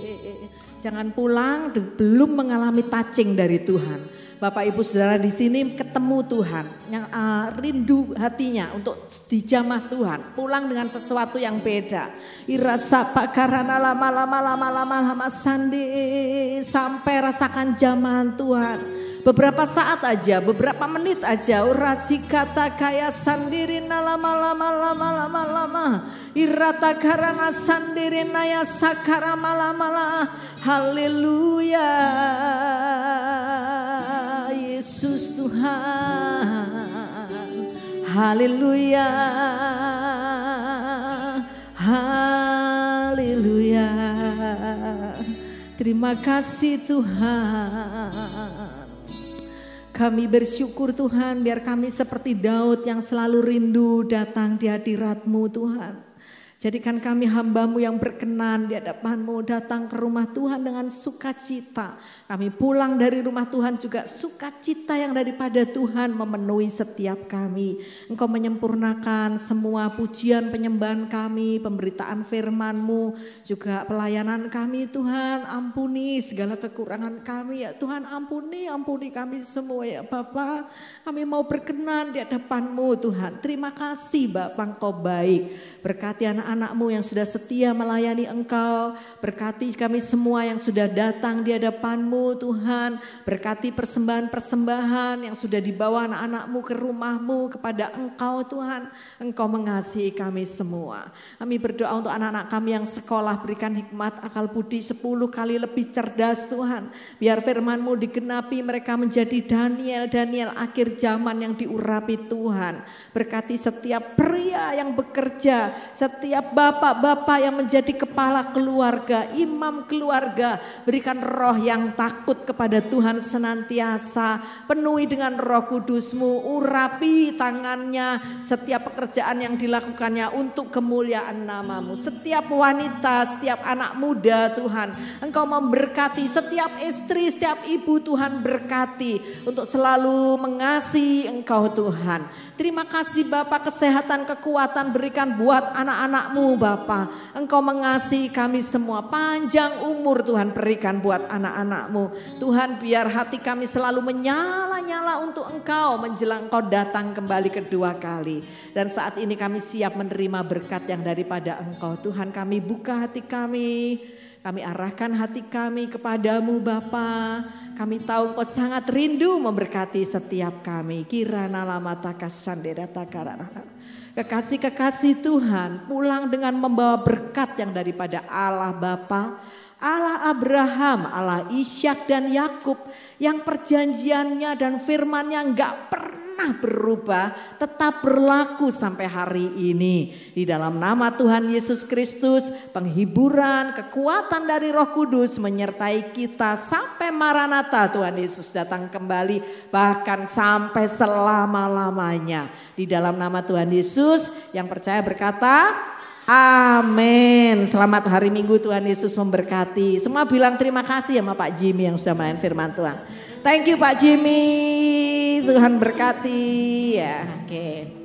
Jangan pulang belum mengalami touching dari Tuhan. Bapak Ibu Saudara di sini ketemu Tuhan yang rindu hatinya untuk dijamah Tuhan, pulang dengan sesuatu yang beda. Irasa pak karana lama sande sampai rasakan jamahan Tuhan. Beberapa saat aja, beberapa menit aja. Urasi kata kaya sandirina lama. Irata karana sandirina ya sakara lama. Haleluya. Yesus Tuhan. Haleluya. Haleluya. Terima kasih Tuhan. Kami bersyukur Tuhan, biar kami seperti Daud yang selalu rindu datang di hadirat-Mu Tuhan. Jadikan kami hamba-Mu yang berkenan di hadapan-Mu, datang ke rumah Tuhan dengan sukacita. Kami pulang dari rumah Tuhan juga sukacita yang daripada Tuhan memenuhi setiap kami. Engkau menyempurnakan semua pujian penyembahan kami, pemberitaan firman-Mu, juga pelayanan kami Tuhan. Ampuni segala kekurangan kami ya Tuhan, ampuni kami semua ya Bapa. Kami mau berkenan di hadapan-Mu Tuhan. Terima kasih Bapa, Engkau baik. Berkati anak-anak-Mu yang sudah setia melayani Engkau. Berkati kami semua yang sudah datang di hadapan-Mu Tuhan. Berkati persembahan-persembahan yang sudah dibawa anak-anak-Mu ke rumah-Mu kepada Engkau Tuhan. Engkau mengasihi kami semua. Kami berdoa untuk anak-anak kami yang sekolah, berikan hikmat akal budi 10 kali lebih cerdas Tuhan. Biar firman-Mu digenapi, mereka menjadi Daniel akhir zaman yang diurapi Tuhan. Berkati setiap pria yang bekerja, setiap bapak-bapak yang menjadi kepala keluarga, imam keluarga. Berikan roh yang takut kepada Tuhan senantiasa. Penuhi dengan Roh Kudus-Mu, urapi tangannya, setiap pekerjaan yang dilakukannya untuk kemuliaan nama-Mu. Setiap wanita, setiap anak muda Tuhan, Engkau memberkati. Setiap istri, setiap ibu Tuhan berkati untuk selalu mengasihi Engkau Tuhan. Terima kasih Bapak, kesehatan, kekuatan berikan buat anak-anak anak-anak-Mu Bapa. Engkau mengasihi kami semua, panjang umur Tuhan berikan buat anak-anak-Mu. Tuhan biar hati kami selalu menyala-nyala untuk Engkau menjelang Engkau datang kembali kedua kali. Dan saat ini kami siap menerima berkat yang daripada Engkau. Tuhan kami buka hati kami. Kami arahkan hati kami kepadamu Bapa. Kami tahu Engkau sangat rindu memberkati setiap kami. Kirana lamata kasandera takarana. Kekasih-kekasih Tuhan pulang dengan membawa berkat yang daripada Allah Bapa, Allah Abraham, Allah Ishak dan Yakub, yang perjanjiannya dan firman-Nya enggak pernah berubah, tetap berlaku sampai hari ini. Di dalam nama Tuhan Yesus Kristus, penghiburan, kekuatan dari Roh Kudus menyertai kita sampai Maranatha Tuhan Yesus datang kembali, bahkan sampai selama-lamanya. Di dalam nama Tuhan Yesus, yang percaya berkata, amin. Selamat hari Minggu, Tuhan Yesus memberkati. Semua bilang terima kasih sama Pak Jimmy yang sudah main firman Tuhan. Thank you Pak Jimmy, Tuhan berkati ya. Oke.